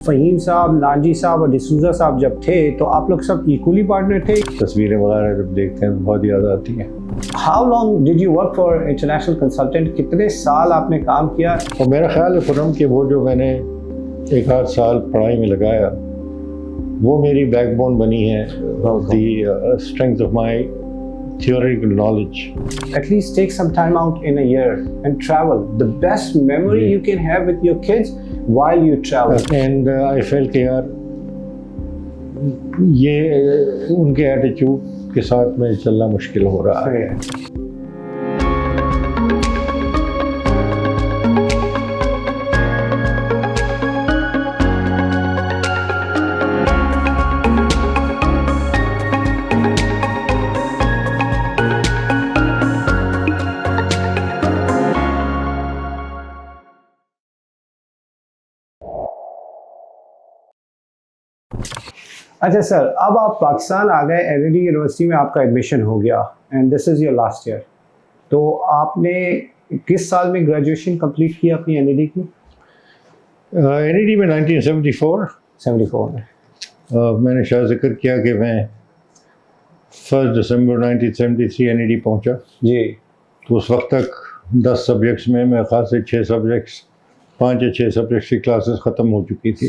फ़हीम साहब, नाजी साहब और डिसूजा साहब जब थे तो आप लोग सब इक्वली पार्टनर थे। तस्वीरें वगैरह जब देखते हैं तो बहुत याद आती हैं। How long did you work for international consultant? कितने साल आपने काम किया? और मेरा ख्याल है खुर्रम कि वो जो मैंने 1-8 साल पढ़ाई में लगाया वो मेरी बैकबोन बनी है, the strength of my theoretical knowledge. At least take some time out in a year and travel. The best memory you can have with your kids while you travel. And I felt कि यार ये उनके attitude के साथ में चलना मुश्किल हो रहा है। अच्छा सर, अब आप पाकिस्तान आ गए, एनईडी यूनिवर्सिटी में आपका एडमिशन हो गया and this is your last year. तो आपने किस साल में ग्रेजुएशन कंप्लीट की अपनी एनईडी की? एनईडी में 1974 में मैंने शायद जिक्र किया कि मैं 1 दिसंबर 1973 एनईडी पहुंचा जी। तो उस वक्त तक 10 सब्जेक्ट्स में मेरे ख्याल से 5 या 6 सब्जेक्ट्स की क्लासेस ख़त्म हो चुकी थी।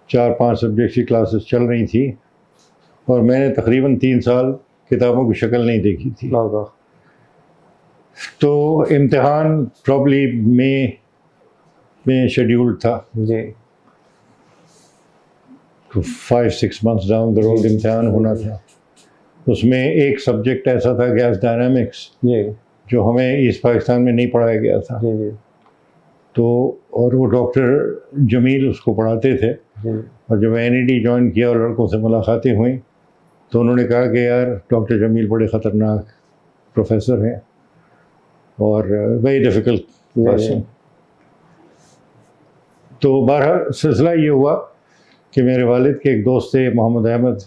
4-5 सब्जेक्ट की क्लासेस चल रही थी और मैंने तकरीबन 3 साल किताबों की शक्ल नहीं देखी थी। तो इम्तिहान प्रॉब्ली मई में शेड्यूल्ड था जी। तो 5-6 मंथ्स डाउन द रोड इम्तिहान होना था। उसमें एक सब्जेक्ट ऐसा था गैस डायनामिक्स जो हमें ईस्ट पाकिस्तान में नहीं पढ़ाया गया था। तो और वो डॉक्टर जमील उसको पढ़ाते थे और जब एनईडी ज्वाइन किया और लड़कों से मुलाकातें हुई तो उन्होंने कहा कि यार डॉक्टर जमील बड़े ख़तरनाक प्रोफेसर हैं और वेरी डिफ़िकल्ट पर्सन। तो बहरहाल सिलसिला ये हुआ कि मेरे वालिद के एक दोस्त थे मोहम्मद अहमद,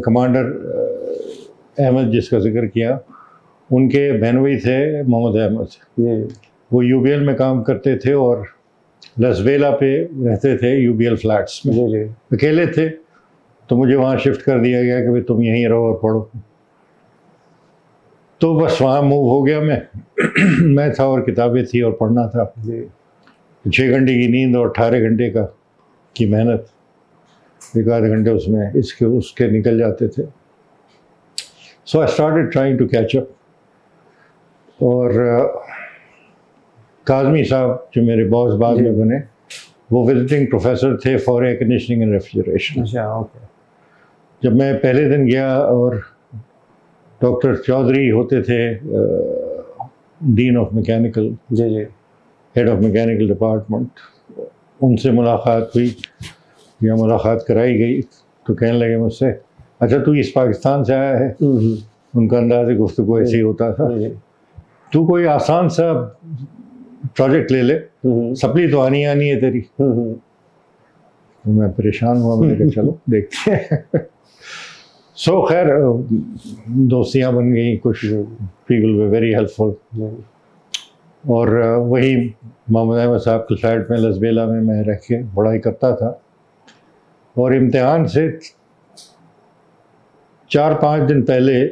कमांडर अहमद जिसका जिक्र किया, उनके बहनोई थे मोहम्मद अहमद। वो यूबीएल में काम करते थे और लसवेला पे रहते थे यूबीएल फ्लैट्स में। अकेले थे तो मुझे वहाँ शिफ्ट कर दिया गया कि भाई तुम यहीं रहो और पढ़ो। तो बस वहाँ मूव हो गया मैं था और किताबें थी और पढ़ना था। 6 घंटे की नींद और 18 घंटे की मेहनत, 1 घंटे उसमें उसके निकल जाते थे। So I started trying to catch up. और काज़मी साहब जो मेरे बॉस बाद में बने, वो विजिटिंग प्रोफेसर थे for air conditioning and refrigeration. जब मैं पहले दिन गया और डॉक्टर चौधरी होते थे dean of mechanical, head of mechanical department, उनसे मुलाकात हुई या मुलाकात कराई गई तो कहने लगे मुझसे, अच्छा तू इस पाकिस्तान से आया है? उनका अंदाज़ गुफ्तगू ऐसे ही होता था। तू कोई आसान सा प्रोजेक्ट ले ले, सप्ली तो आनी है तेरी। तो मैं परेशान हुआ, मैंने कहा चलो देखते हैं। सो खैर दोस्तियाँ बन गई, कुछ पीपल वे वेरी हेल्पफुल। और वही मोहम्मद अहमद साहब के फ्लैट में लसबेला में मैं रह के पढ़ाई करता था। और इम्तिहान से 4-5 दिन पहले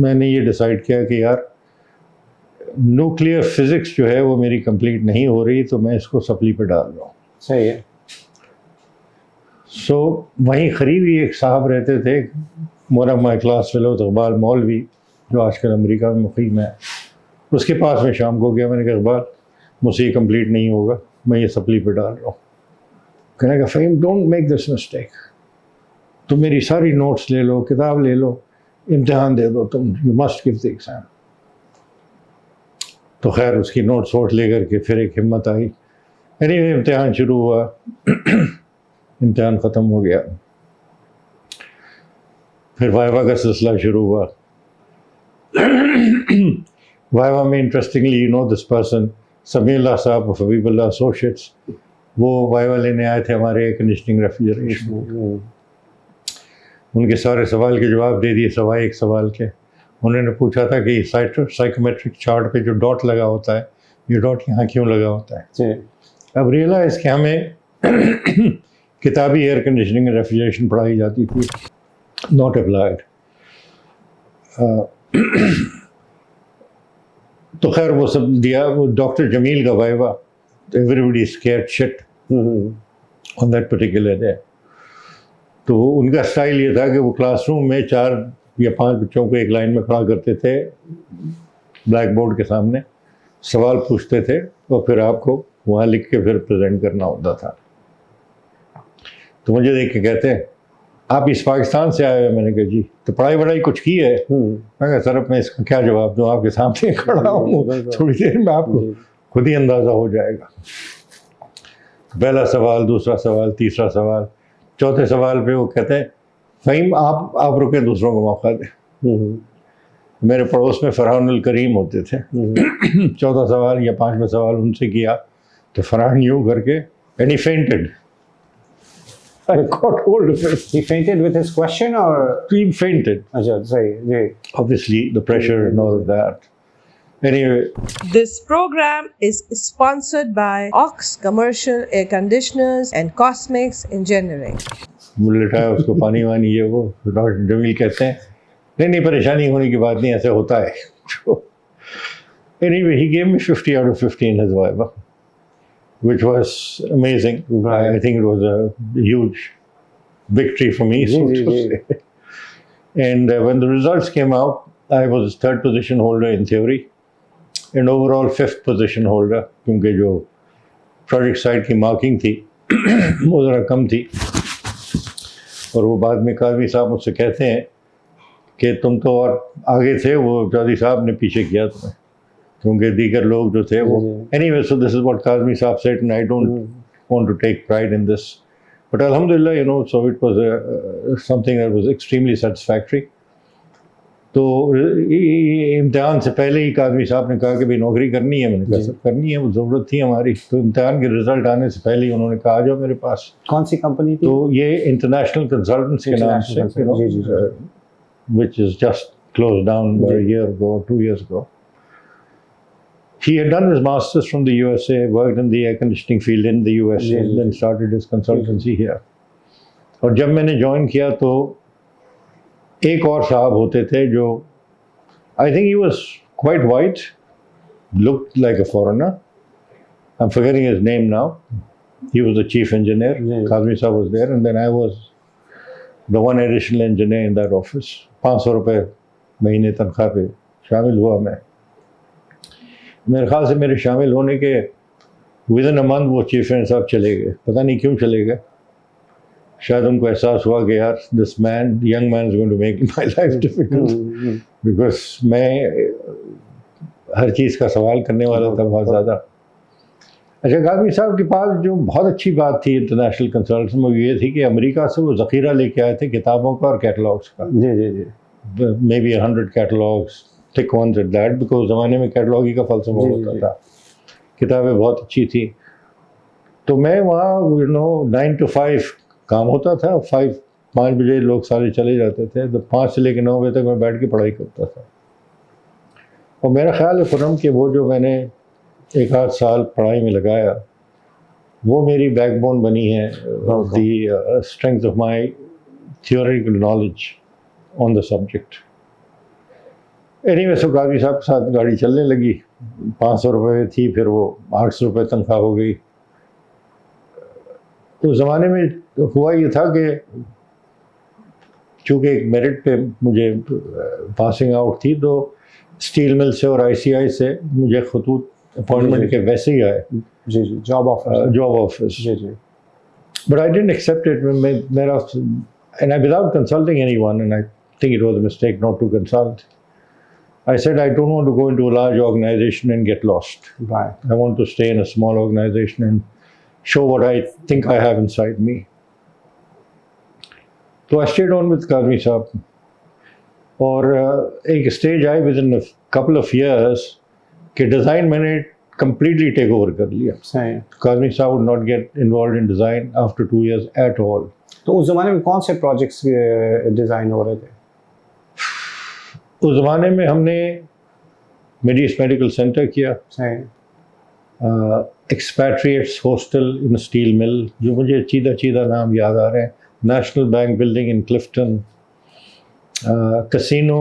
मैंने ये डिसाइड किया कि यार न्यूक्लियर फिज़िक्स जो है वो मेरी कंप्लीट नहीं हो रही, तो मैं इसको सप्ली पे डाल रहा हूँ। सही है। सो वहीं करीब ही एक साहब रहते थे, one of my class fellow Iqbal मौलवी, जो आजकल अमेरिका में मुकीम है। उसके पास में शाम को गया, मैंने कहा इकबाल मुझसे ये कंप्लीट नहीं होगा, मैं ये सप्ली पे डाल रहा हूँ। कहने का Fahim don't make this mistake, तुम मेरी सारी नोट्स ले लो, किताब ले लो, इम्तिहान दे दो तुम, you must give the exam. तो खैर उसकी नोट्स वोट ले करके फिर एक हिम्मत आई। एनीवे इम्तिहान शुरू हुआ, इम्तिहान ख़त्म हो गया, फिर वाइवा का सिलसिला शुरू हुआ। वाइवा में interestingly you know this person Samiullah साहब ऑफ हबीबुल्लाह एसोसिएट्स, वो वाइवा लेने आए थे हमारे एयर कंडीशनिंग रेफ्रिजरेशन। उनके सारे सवाल के जवाब दे दिए सवाए एक सवाल के। उन्होंने पूछा था कि साइकोमेट्रिक चार्ट पे जो डॉट लगा होता है, ये डॉट यहाँ क्यों लगा होता है? अब रियलाइज़ कि हमें किताबी एयर कंडीशनिंग एंड रेफ्रिजरेशन पढ़ाई जाती थी, नॉट अप्लाइड। तो खैर वो सब दिया। वो डॉक्टर जमील का viva, everybody scared shit on that particular day. तो उनका स्टाइल ये था कि वो क्लासरूम में 4 या 5 बच्चों को एक लाइन में खड़ा करते थे, ब्लैक बोर्ड के सामने सवाल पूछते थे और फिर आपको वहाँ लिख के फिर प्रेजेंट करना होता था। तो मुझे देख के कहते हैं, आप इस पाकिस्तान से आए हो? मैंने कहा जी। तो पढ़ाई वढ़ाई कुछ की है? मैं कहा सर अब मैं इसका क्या जवाब दूँ, आपके सामने खड़ा हूँ, थोड़ी देर में आपको खुद ही अंदाज़ा हो जाएगा। पहला सवाल, दूसरा सवाल, तीसरा सवाल, चौथे सवाल पे वो कहते हैं फ़हीम आप रुके, दूसरों को मौका दें। मेरे पड़ोस में फरहानुल करीम होते थे। चौथा सवाल या 5वां सवाल उनसे किया तो फरहान यूँ करके, and he fainted. I got hold of it. He fainted with his question or? He fainted. अच्छा सही जी। Obviously the pressure and all of that. Anyway, This program is sponsored by Ox Commercial Air Conditioners and Cosmix Engineering. मुझे लिटाया उसको पानी वानी ये वो। Doctor Jameel कहते हैं नहीं परेशानी होने की बात नहीं, ऐसे होता है। Anyway, he gave me 50 out of 50 in his viva, which was amazing. Right. I think it was a huge victory for me, so to say. And when the results came out, I was 3rd position holder in theory and overall 5th position holder, क्योंकि जो project side की marking थी वो ज़रा कम थी। और वो बाद में काज़मी साहब मुझसे कहते हैं कि तुम तो और आगे थे, वो चौधरी साहब ने पीछे किया तुम्हें, क्योंकि दीगर लोग जो थे वो। Anyway, so this is what Kazmi साहब said, and I don't want to take pride in this, but alhamdulillah, you know, so it was something that was extremely satisfactory. तो इम्तिहान से पहले ही काज़मी साहब ने कहा कि भाई नौकरी करनी है। मैंने कहा सर करनी है, वो ज़रूरत थी हमारी। तो इम्तिहान के रिज़ल्ट आने से पहले ही उन्होंने कहा आ जाओ मेरे पास। कौन सी कंपनी थी? तो ये इंटरनेशनल कंसल्टेंट्स के नाम से, which is just closed down about a year ago, 2 years ago. He had done his masters from the USA, worked in the air conditioning field in the USA, and then started his consultancy here. और जब मैंने join किया तो एक और साहब होते थे जो, I think he was quite white, looked like a foreigner. I'm forgetting his name now. He was the chief engineer. Kazmi Saab was there, and then I was the one additional engineer in that office. 500 रुपये महीने तनख्वाह पे शामिल हुआ मैं। मेरे ख्याल से मेरे शामिल होने के विदिन अ मंथ वो चीफ एंड साहब चले गए। पता नहीं क्यों चले गए, शायद उनको एहसास हुआ कि यार this man, young man is going to make my life difficult, because मैं हर चीज़ का सवाल करने वाला था बहुत ज़्यादा। अच्छा, काज़मी साहब के पास जो बहुत अच्छी बात थी इंटरनेशनल कंसल्टेंसी में, ये थी कि अमेरिका से वो ज़ख़ीरा लेके आए थे किताबों का और कैटलॉग्स का। जी maybe 100 catalogues, thick ones at that, because ज़माने में कैटलॉग ही का फ़लसफ़ा होता था। किताबें बहुत अच्छी थी। तो मैं वहाँ 9 to 5 काम होता था। 5 बजे लोग सारे चले जाते थे, तो 5 से लेकर 9 बजे तक मैं बैठ के पढ़ाई करता था। और मेरा ख्याल है खुरम कि वो जो मैंने 1-8 साल पढ़ाई में लगाया, वो मेरी बैकबोन बनी है, the strength of my theoretical knowledge on the subject. Anyway, so Kazi sahab के साथ गाड़ी चलने लगी। 500 रुपये थी, फिर वो 800 रुपये तनख्वाह हो गई। तो ज़माने में हुआ ये था कि चूँकि एक मेरिट पे मुझे पासिंग आउट थी, तो स्टील मिल से और ICI से मुझे खतूत अपॉइंटमेंट के वैसे ही आए। जी, जॉब ऑफिस। जी। But I didn't accept it. मेरा, and I without consulting anyone, and I think it was a mistake not to consult. I said I don't want to go into a large organization and get lost. Right. I want to stay in a small organization and show what I think I have inside me. So I stayed on with Kazmi Saab. और एक stage I within a couple of years कि design मैंने completely take over कर लिया। सही। Kazmi Saab would not get involved in design after 2 years at all. तो उस ज़माने में कौन से प्रोजेक्ट्स डिज़ाइन हो रहे थे? उस ज़माने में हमने मेडिस मेडिकल सेंटर किया, एक्सपैट्रिएट्स हॉस्टल इन स्टील मिल, जो मुझे चीदा नाम याद आ रहे हैं, national bank building in Clifton, casino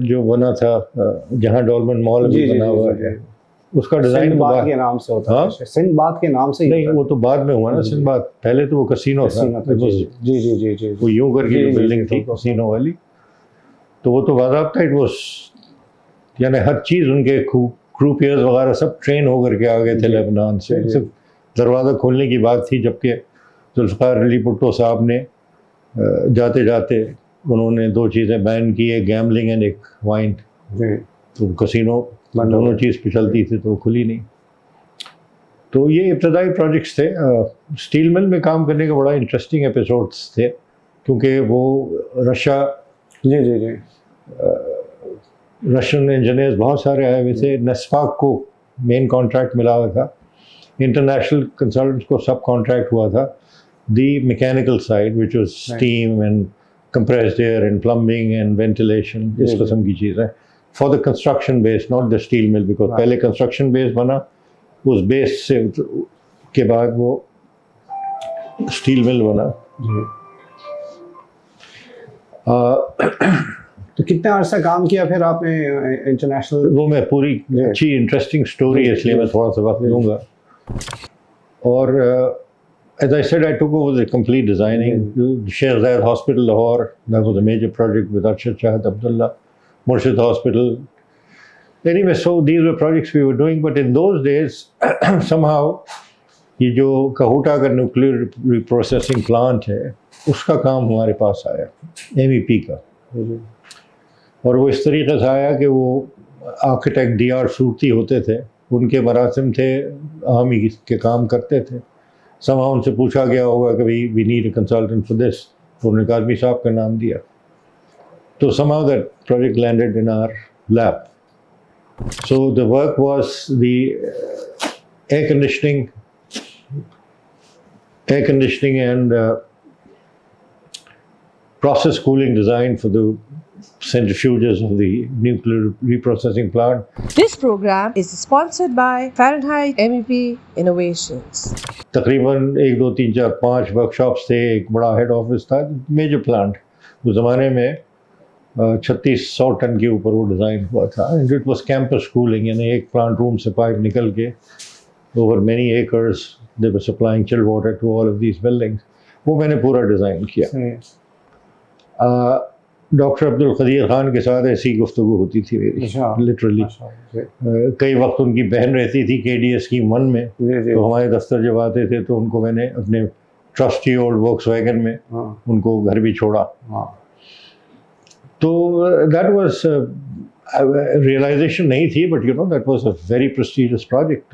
जो बना था जहाँ डॉल्मन मॉल भी बना हुआ है, उसका डिज़ाइन सिंदबाद के नाम से होता है, सिंदबाद के नाम से ही नहीं, वो तो बाद में हुआ ना सिंदबाद, पहले तो वो कसिनो था। जी जी जी जी, वो यूं करके जो बिल्डिंग थी कसिनो वाली, तो वो तो बाज़ाब्ता इट वाज, यानी हर चीज़ उनके क्रू पेयर्स वगैरह सब ट्रेन होकर के आ गए थे लेबनान से। सिर्फ दरवाज़ा खोलने की बात थी, जबकि जुल्फ़िकार अली भुट्टो साहब ने जाते जाते उन्होंने 2 चीज़ें बैन की, एक गैम्बलिंग एंड एक वाइन। तो कसिनो दोनों चीज़ पे चलती थी तो खुली नहीं। तो ये इब्तदाई प्रोजेक्ट्स थे। स्टील मिल में काम करने का बड़ा इंटरेस्टिंग एपिसोड्स थे, क्योंकि वो रशिया जी जी जी रशियन इंजीनियर्स बहुत सारे आए हुए थे। नेस्पाक को मेन कॉन्ट्रैक्ट मिला हुआ था, इंटरनेशनल कंसल्टेंट्स को सब कॉन्ट्रैक्ट हुआ था the mechanical side which was steam and compressed air and plumbing and ventilation, इस किस्म की चीज़ें for the construction base, not the steel mill, because पहले construction base बना, उस base से के बाद वो steel mill बना। तो कितना अर्सा काम किया फिर आपने इंटरनेशनल? वो मैं पूरी अच्छी इंटरेस्टिंग स्टोरी है, इसलिए मैं थोड़ा सा वक्त लूँगा। और as I said, I took over the complete designing. Sheikh Zayed Hospital, Lahore, that was a major project with Arshad Shahid Abdullah. Murshid Hospital. Anyway, so these were projects we were doing, but in those days, somehow, ये जो कहूटा का nuclear reprocessing plant है, उसका काम हमारे पास आया, MEP का। और वो इस तरीके से आया कि वो आर्किटेक्ट DR सूरती होते थे, उनके मरासिम थे, आर्मी के काम करते थे। Somehow उनसे पूछा गया होगा कि भाई we need a consultant for this, तो उन्होंने काज़मी साहब का नाम दिया। तो somehow that project landed in our lap. So the work was the air conditioning and process cooling design for the centrifuges of the nuclear reprocessing plant. This program is sponsored by Fahrenheit MEP Innovations. तकरीबन 1, 2, 3, 4, 5 workshops थे, एक बड़ा head office था, major plant. उस ज़माने में 3600 ton के ऊपर वो डिज़ाइन हुआ था। And it was campus cooling, यानी एक प्लांट रूम से पाइप निकल के over many acres they were supplying chilled water to all of these buildings. वो मैंने पूरा डिज़ाइन किया। डॉक्टर अब्दुल कदीर खान के साथ ऐसी गुफ्तगू होती थी मेरी, लिटरली। कई वक्त उनकी बहन रहती थी KDS की 1 में, तो हमारे दफ्तर जब आते थे तो उनको मैंने अपने ट्रस्टी ओल्ड वॉक्सवैगन में उनको घर भी छोड़ा। तो दैट वाज रियलाइजेशन नहीं थी, but you know that was a very prestigious project.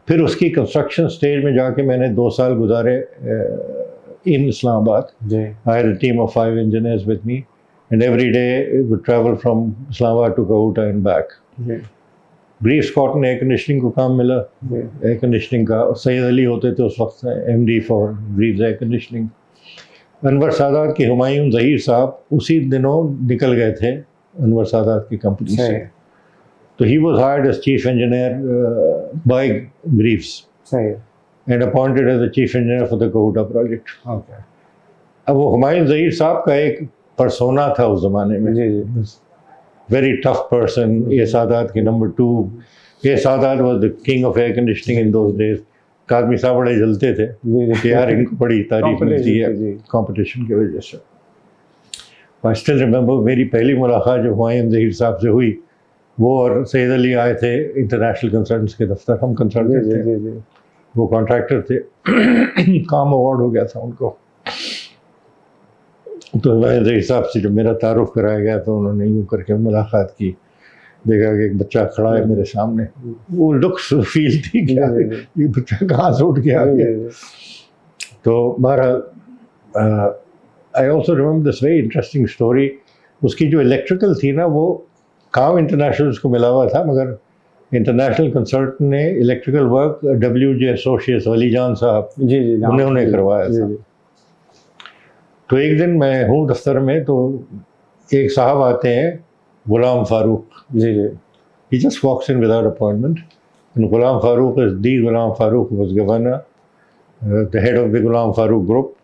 फिर उसकी कंस्ट्रक्शन स्टेज में जाके मैंने 2 साल गुजारे in Islamabad. I had a team of 5 engineers with me, and every day we would travel from Islamabad to Kahuta and back. Greaves Cotton air conditioning को काम मिला, air conditioning का सैयद अली होते थे उस वक्त MD for Greaves air conditioning। Anwar Sadat के हुमायूं ज़हीर साहब उसी दिनों निकल गए थे अनवर सादात की कंपनी से, तो he was hired as chief engineer by Greaves and appointed as the chief engineer for the Kahuta project. Okay. अब वो हुमायूं ज़हीर साहब का एक पर्सोना था उस ज़माने में, वेरी टफ पर्सन। ए सादात के number 2, A Sadat was the king of air conditioning in those days. Kazmi साहब बड़े जलते थे कि यार इनको बड़ी तारीफ मिलती है कंपटीशन की वजह से। आई स्टिल रिमेंबर मेरी पहली मुलाकात जब हुमायूं ज़हीर साहब से हुई, वो और सैयद अली आए थे इंटरनेशनल कंसल्टेंट्स के दफ्तर, हम कंसल्टेंट थे, वो कॉन्ट्रैक्टर थे। काम अवार्ड हो गया था उनको। तो ज़हीर साहब से जब मेरा तारुफ कराया गया तो उन्होंने यूँ करके मुलाकात की, देखा कि एक बच्चा खड़ा है मेरे सामने, वो लुक्स फील थी क्या ये बच्चा कहाँ से उठ के आ गया। तो बहरहाल I also remember this very interesting story. उसकी जो इलेक्ट्रिकल थी ना, वो काम इंटरनेशनल उसको मिला हुआ था, मगर इंटरनेशनल कंसल्टेंट ने इलेक्ट्रिकल वर्क WJ एसोसिएट्स वली जान साहब उन्होंने करवाया था। तो एक दिन मैं हूँ दफ्तर में, तो एक साहब आते हैं, गुलाम Farooq. He just walks in without appointment And Ghulam Farooq is the Ghulam Farooq, who was governor, the head of the Ghulam Farooq group.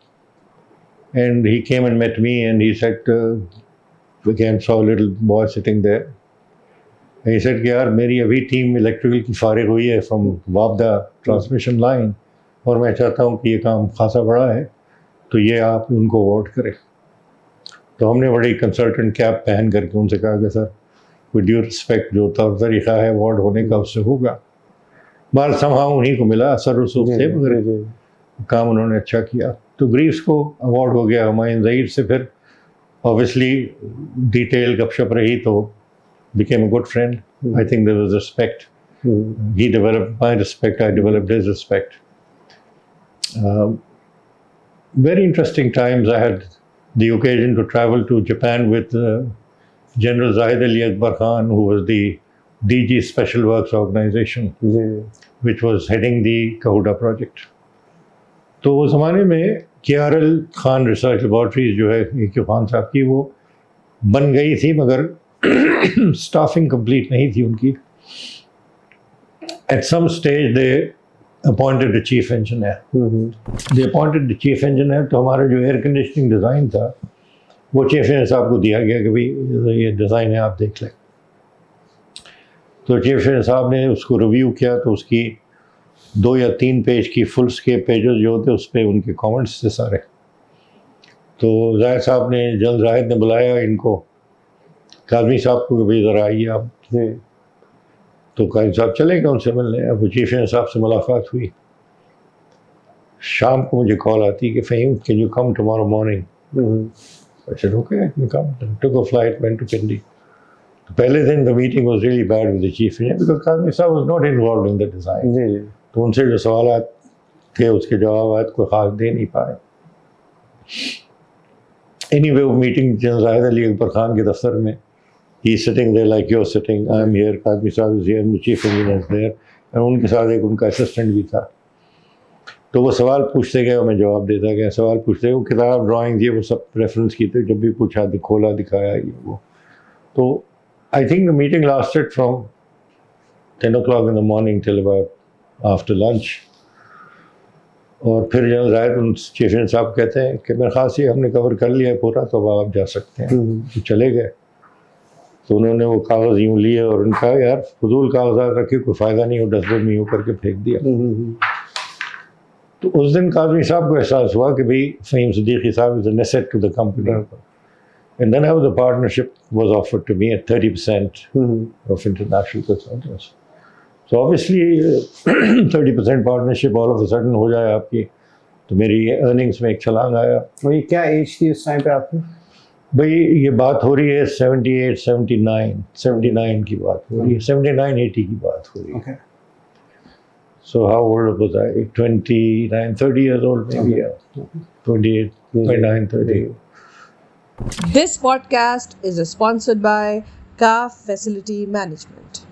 And he came and met me and he said, again saw a little boy sitting there. And he said कि यार मेरी अभी team electrical की फारिग हुई है from वापदा transmission line और मैं चाहता हूँ कि ये काम खासा बड़ा है तो ये आप उनको अवार्ड करें. तो हमने बड़ी कंसल्टेंट कैप पहन करके उनसे कहा कि सर विद ड्यू रिस्पेक्ट जो तौर तरीक़ा है अवार्ड होने का उससे होगा. बाल समां उन्हीं को मिला असर रसूख से, मगर काम उन्होंने अच्छा किया. तो ग्रीव्स को अवार्ड हो गया. हुमायूं ज़हीर से फिर ऑब्वियसली डिटेल गपशप रही तो became a good friend. I think there was respect. He developed my respect, I developed his respect. Very interesting times. I had the occasion to travel to Japan with General Zahid Ali Akbar Khan, who was the DG Special Works Organization, which was heading the Kahuta project. तो उस ज़माने में KRL Khan research laboratories जो है A.Q. Khan साहब की, वो बन गई थी मगर स्टाफिंग कंप्लीट नहीं थी उनकी. At some stage they appointed the chief engineer. They appointed the chief engineer. तो हमारा जो एयर कंडीशनिंग डिज़ाइन था वो चीफ इंजीनियर साहब को दिया गया कि भाई ये डिज़ाइन है आप देख लें. तो चीफ इंजीनियर साहब ने उसको रिव्यू किया तो उसकी 2 या 3 पेज की फुल स्केप पेजेस जो होते उस पर उनके कमेंट्स थे सारे. तो जाहिद साहब ने जल्द जाहिद ने बुलाया इनको, काज़मी साहब को भी ज़रा आइए आप. तो काज़मी साहब चले गए उनसे मिलने. अब चीफ इंजीनियर साहब से मुलाकात हुई. शाम को मुझे कॉल आती कि Fahim can you come tomorrow morning. I said okay, I can come. Took a flight, went to Pindi. तो पहले दिन the meeting was really bad with the chief engineer because Kazmi साहब was not involved in the design. तो उनसे जो सवालात थे उसके जवाब कोई ख़ास दे नहीं पाए. Anyway, वो मीटिंग ज़ाहिद अली अकबर खान के दफ्तर में, he's sitting there like you're sitting, I'm here, Kazmi साहब is here, and the chief engineer is there, और उनके साथ एक उनका असिस्टेंट भी था. तो वो सवाल पूछते गए और मैं जवाब देता गया. सवाल पूछते गए, वो किताब ड्राइंग ये वो सब रेफरेंस की थी, जब भी पूछा खोला दिखाया ये वो. तो I think the meeting lasted from 10 o'clock in the morning till about after lunch. और फिर जब जाहिद उन चीफ इंजीनियर साहब कहते हैं कि मेरे ख़ास ये हमने कवर कर लिया है पूरा, तो अब आप जा सकते हैं. तो चले गए. तो उन्होंने वो कागज़ यूँ लिए और उनका यार फजूल कागजात रखे, कोई फ़ायदा नहीं हो, डस्टबिन में यूँ करके फेंक दिया. तो उस दिन काज़मी साहब को एहसास हुआ कि भाई फ़हीम सिद्दीकी साहब is an asset to the company. And then how the partnership was offered to me at 30% of international consultants. So obviously 30% partnership all of a sudden हो जाए आपकी, तो मेरी अर्निंग्स में एक छलांग आया. तो ये क्या एज थी उस टाइम पे आपकी? भाई ये बात हो रही है 79 की बात हो रही है, 79-80 की बात हो रही है. So how old was I? 29, 30 years old maybe. Yeah. 28, 29, 30. This podcast is sponsored by CAF Facility Management.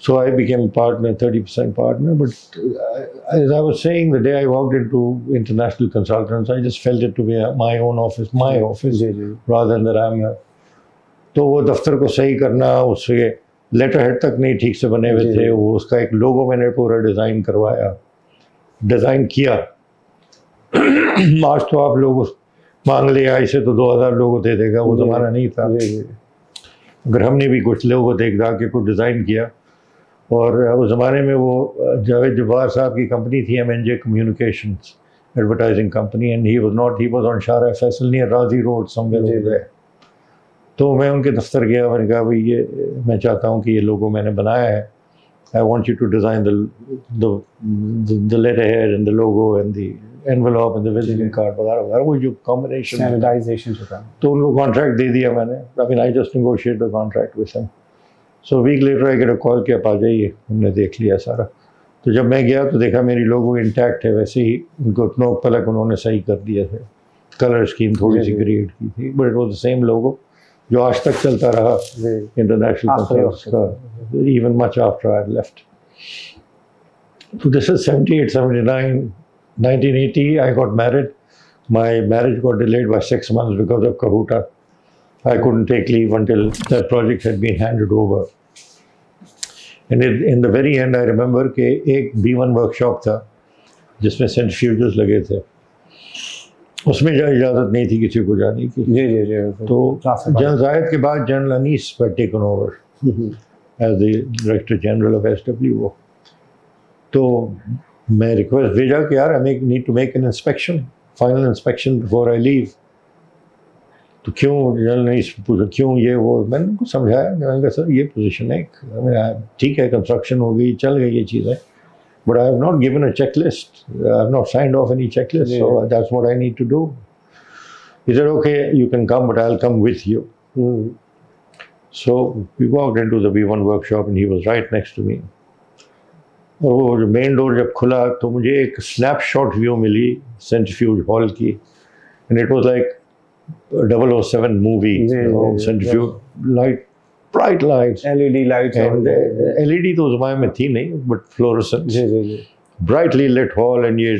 So I became a partner, 30% partner. But as I was saying, the day I walked into international consultants, I just felt it to be my own office, my office, rather than that I'm a. तो वो दफ्तर को सही करना, उसके letter head तक नहीं ठीक से बने हुए थे, वो उसका एक लोगो मैंने पूरा डिज़ाइन करवाया, डिज़ाइन किया. आज तो आप लोग मांग ले ऐसे तो 2000 लोगों दे देगा, वो ज़माना नहीं था. अगर हमने भी कुछ लोगों देख दा के कुछ डिज़ाइन किया. और उस ज़माने में वो जावेद जब्बार साहब की कंपनी थी MNJ communications advertising company, and he was on शारा फैसल नियर राजी रोड समवेयर ओवर देयर. तो मैं उनके दफ्तर गया, मैंने कहा भाई ये मैं चाहता हूँ कि ये लोगो मैंने बनाया है, I want you to design the letterhead and the logo and the envelope and the visiting card वगैरह वगैरह, वो जो कॉम्बिनेशन स्टैंडर्डाइजेशन होता है. तो उनको कॉन्ट्रैक्ट दे दिया मैंने. I mean I just negotiate the contract with him. So week later I get a call कि आप आ जाइए, हमने देख लिया सारा. तो जब मैं गया तो देखा मेरी लोगो इंटैक्ट है, वैसे ही उनको नोक पलक उन्होंने सही कर दिया था. कलर स्कीम थोड़ी सी क्रिएट की थी, but it was the same logo जो आज तक चलता रहा इंटरनेशनल कंसल्टेंट्स का, even much after I left. तो this is 78, 79, 1980 I got married. My marriage got delayed by 6 months because of Kahuta. I couldn't take leave until that project had been handed over. And in the very and I remember कि एक B1 workshop था जिसमें centrifuges लगे थे, उसमें इजाज़त नहीं थी किसी को जाने की। जी जी जी। तो जनरल जायद के बाद जनरल अनीस पर taken over as the director general of SWO। तो मैं रिक्वेस्ट भेजा कि यार I need to make an inspection, final inspection before I leave. तो क्यों जनरल अनीस पूछा क्यों ये वो, मैंने उनको समझाया, मैंने कहा सर ये पोजीशन है, ठीक है कंस्ट्रक्शन हो गई, चल गई ये चीज़ें, but I have not given a checklist. I have not signed off any checklist, so that's what I need to do. He said, okay, you can come, but I'll come with you. So we walked into the B1 workshop and he was right next to me. और वो जो main door जब खुला तो मुझे एक snapshot view मिली centrifuge hall की, and it was like a 007 movie, centrifuge light, bright lights, LED lights, and LED तो उस ज़माने में थी नहीं, but fluorescent, brightly lit hall, and ये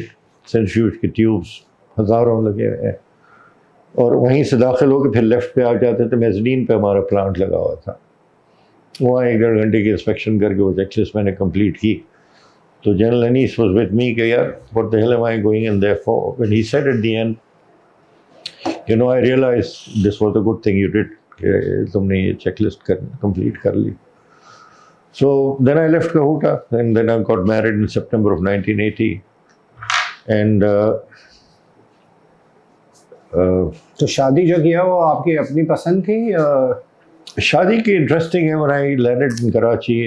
सेंट्रीफ्यूज के ट्यूब्स हज़ारों लगे हुए हैं। और वहीं से दाखिल होकर फिर लेफ्ट पे आ जाते थे, मेज़नीन पे हमारा प्लांट लगा हुआ था। वहाँ 1-1.5 घंटे की इंस्पेक्शन करके वो चेकलिस्ट मैंने कंप्लीट की। तो general Anees was with me कि यार what the hell am I going in there for, when he said at the end, you know I realise this was a good thing you did, तुमने ये checklist complete कर ली। So then I left Kahuta and then I got married in September of 1980 and तो शादी जो किया वो आपकी अपनी पसंद थी? शादी की इंटरेस्टिंग है, when I landed in Karachi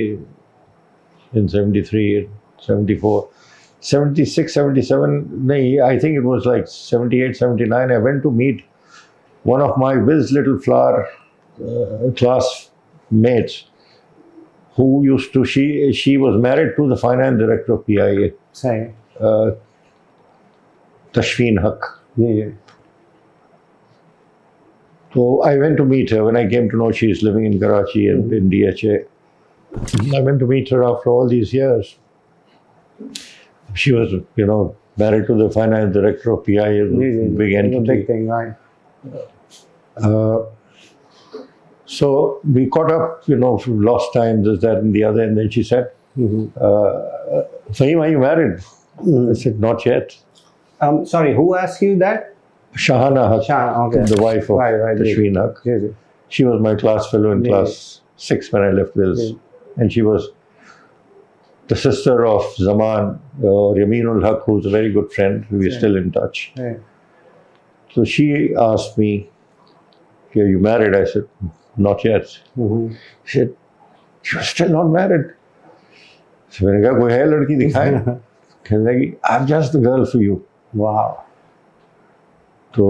in 73, 74, 76, 77, नहीं, I think it was like 78, 79, I went to meet one of my Wiz Little Flower classmates who used to, she was married to the finance director of PIA, Tashfeen Haq. So I went to meet her when I came to know she is living in Karachi and in DHA. I went to meet her after all these years. She was, you know, married to the finance director of PIA, big entity. Big thing, right? So we caught up, you know, lost time, this, that, and the other, and then she said, Fahim, are you married? I said, not yet. Sorry, who asked you that? Shahana Haq, okay. the wife of Tashfeen Haq. She was my class fellow in class 6 when I left Wills. And she was the sister of Zaman, Yaminul Haq, who's a very good friend. We're still in touch. So she asked me, are you married? I said, not yet. She said, you're still not married? So मैंने कहा कोई है लड़की दिखाए? कहने लगी, I'm just the girl for you. Wow. तो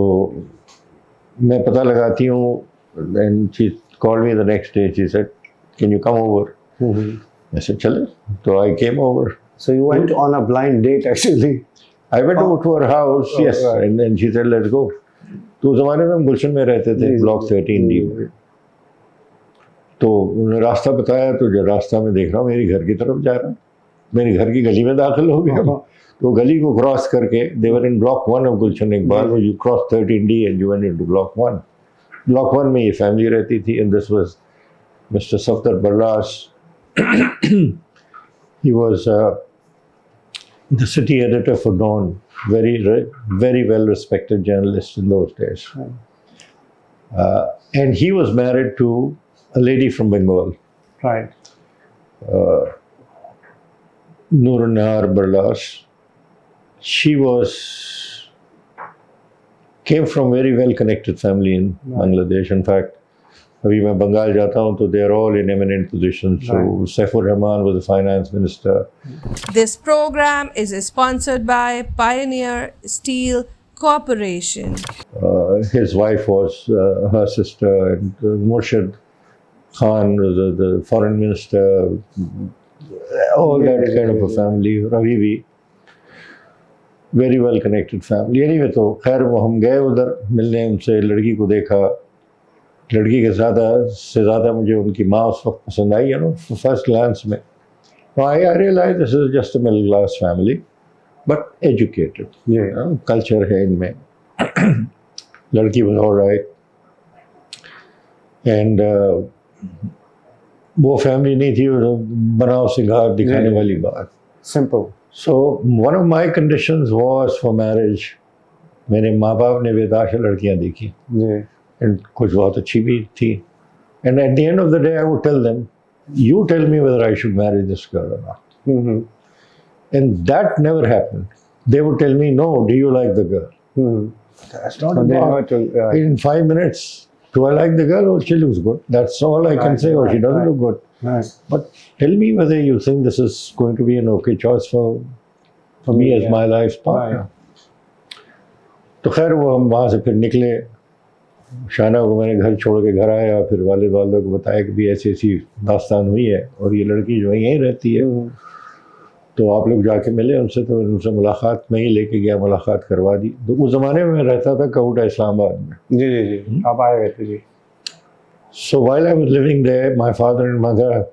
मैं पता लगाती हूँ, and she called me the next day. She said, can you come over? I said, चले. So I came over. So you went on a blind date actually? I went over to her house, yes, right. And then she said, let's go. तो उस ज़माने में हम गुलशन में रहते थे, block 13D में। तो उन्होंने रास्ता बताया, तो जब रास्ता में देख रहा हूँ मेरी घर की तरफ जा रहा है, मेरी घर की गली में दाखिल हो गया। तो गली को क्रॉस करके, they were in block 1 of Gulshan Iqbal, where you crossed 13D and you went into block 1. Block 1 में ये फैमिली रहती थी, and this was Mr. Safdar Barras. He was the city editor for Dawn, very well respected journalist in those days. And he was married to a lady from Bengal. Right. Nur Nahar Barlas. She came from very well connected family in Bangladesh. In fact, अभी मैं बंगाल जाता हूँ तो they are all in eminent positions. So Saifur Rahman was the finance minister. This program is sponsored by Pioneer Steel Corporation. His wife was her sister, and Murshid Khan was the foreign minister. All that kind of a family. Ravivi, very well connected family. Anyway, तो खैर वो हम गए उधर मिलने, उनसे लड़की को देखा। लड़की के ज़्यादा मुझे उनकी माँ उस वक्त पसंद आई, फर्स्ट ग्लांस में। I realized this is just a middle class family, but educated. Culture है इनमें। लड़की was all right, and वो फैमिली नहीं थी, वो बनाओ सिंगार दिखाने जी। वाली बात. Simple. So one of my conditions was for marriage. मेरे माँ बाप ने बेताशा लड़कियाँ देखी, जी. and कुछ बहुत अच्छी भी थी. And at the end of the day, I would tell them, you tell me whether I should marry this girl or not. Mm-hmm. And that never happened. They would tell me, no, do you like the girl? Mm-hmm. That's not But they about. never told, In 5 minutes, do I like the girl? Oh, she looks good. That's all I can Right, say. Oh, she right, doesn't right. look good. right. But tell me whether you think this is going to be an okay choice for me as yeah. my life's partner. Right. तो खैर वो हम वहाँ से फिर निकले. शाना को मैंने घर छोड़ के घर आया, फिर वालिद वालों को बताया कि भी ऐसी ऐसी दास्तान हुई है और ये लड़की जो है यहीं रहती है, Mm-hmm. तो आप लोग जाके मिले उनसे. तो उनसे मुलाकात में ही लेके गया, मुलाकात करवा दी. तो उस ज़माने में मैं रहता था काउटा इस्लामाबाद में. जी जी जी. आप आए हुए थे जी. So while I was living there, my father and mother,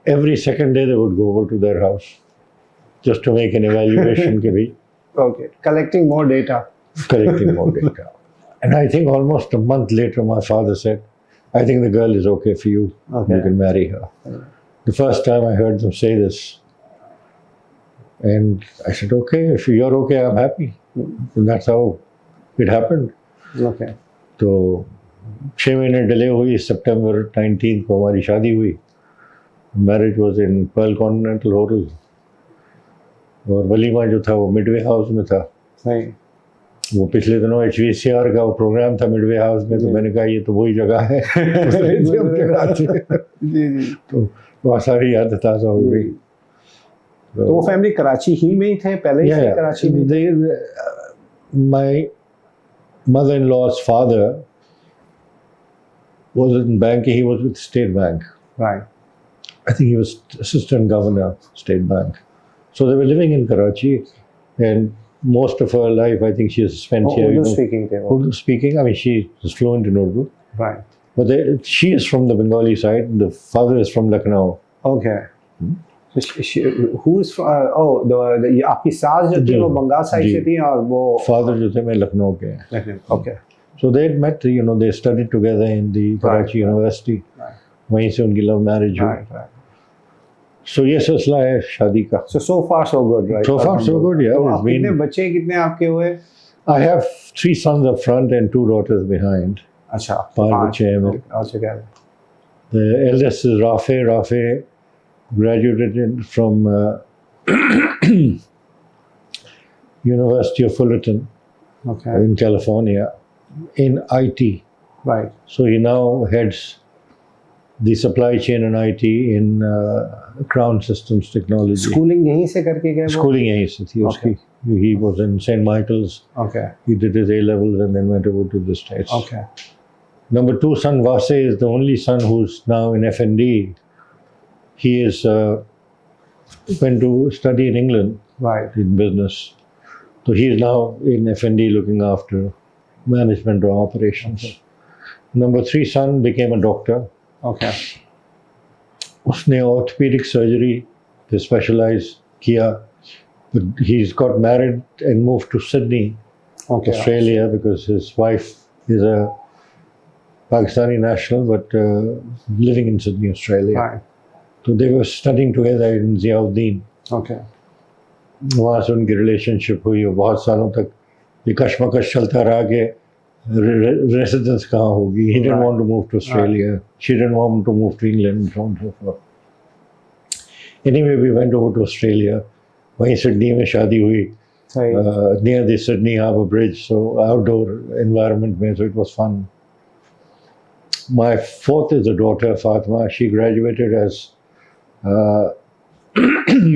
every second day they would go over to their house just to make an evaluation, ke bhai, Okay. Collecting more data. collecting more data. And I think almost a month later, my father said, I think the girl is okay for you. Okay. You can marry her. The first time I heard them say this, and I said, okay, if you're okay, I'm happy. And that's how it happened. Okay. तो 6 महीने delay हुई. सितंबर 19 को हमारी शादी हुई. Marriage was in Perl continental hotel, और वलीमा जो था वो मिडवे हाउस में था. सही. वो पिछले दिनों HVCR का वो प्रोग्राम था मिडवे हाउस में, तो मैंने कहा ये तो वही जगह है. जी जी. तो बहुत सारी याद ताज़ा हो गई. तो वो फैमिली कराची ही में ही थे पहले ही से कराची में. My mother-in-law's father was in banking. He was with State Bank. Right. I think he was assistant governor, State Bank. So they were living in Karachi, and most of her life, I think she has spent here. Urdu speaking थे वो. Urdu speaking. I mean, she is fluent in Urdu. Right. But she is from the Bengali side. The father is from Lucknow. Okay. So who is the आपकी सास जो थी जी, वो Bengal side जी. से थी और वो. Father जो थे मैं लखनऊ के हैं. Okay. So they had met. They studied together in the Karachi University. Right. वहीं से उनकी love marriage हुई. Right. Right. So ये सिलसिला है शादी का. So far so good, right? So far so good, yeah. तो It's आप been- कितने बच्चे कितने आपके हुए? I have 3 sons up front and 2 daughters behind. अच्छा. 5 बच्चे हैं मेरे. अच्छा क्या है? The eldest is Rafe. Rafe graduated from University of Fullerton Okay. in California in IT. Right. So he now heads the supply chain and IT in Crown Systems Technology. Schooling यहीं से करके गए वो? Schooling यहीं से थी उसकी. He was in St. Michael's. Okay. He did his A-levels and then went over to the States. Okay. Number 2 son, Vase, is the only son who's now in F&D. He is went to study in England Right. in business. So he is now in F&D looking after management or operations. Okay. Number 3 son became a doctor. Okay. उसने orthopedic surgery पे specialize किया. But he's got married and moved to Sydney, Okay. Australia, because his wife is a Pakistani national, but living in Sydney, Australia. Right. So they were studying together in Ziauddin. Okay. वहाँ से उनकी relationship हुई और बहुत सालों तक ये कशमकश चलता रहा कि रेसिडेंस कहाँ होगी. He didn't Right. want to move to Australia. She didn't want to move to England, and so on and so forth. Anyway, we went over to Australia. वहीं सिडनी में शादी हुई. सही. Near the Sydney Harbour Bridge, so outdoor environment mein, so it was fun. My 4th is a daughter, Fatima. She graduated as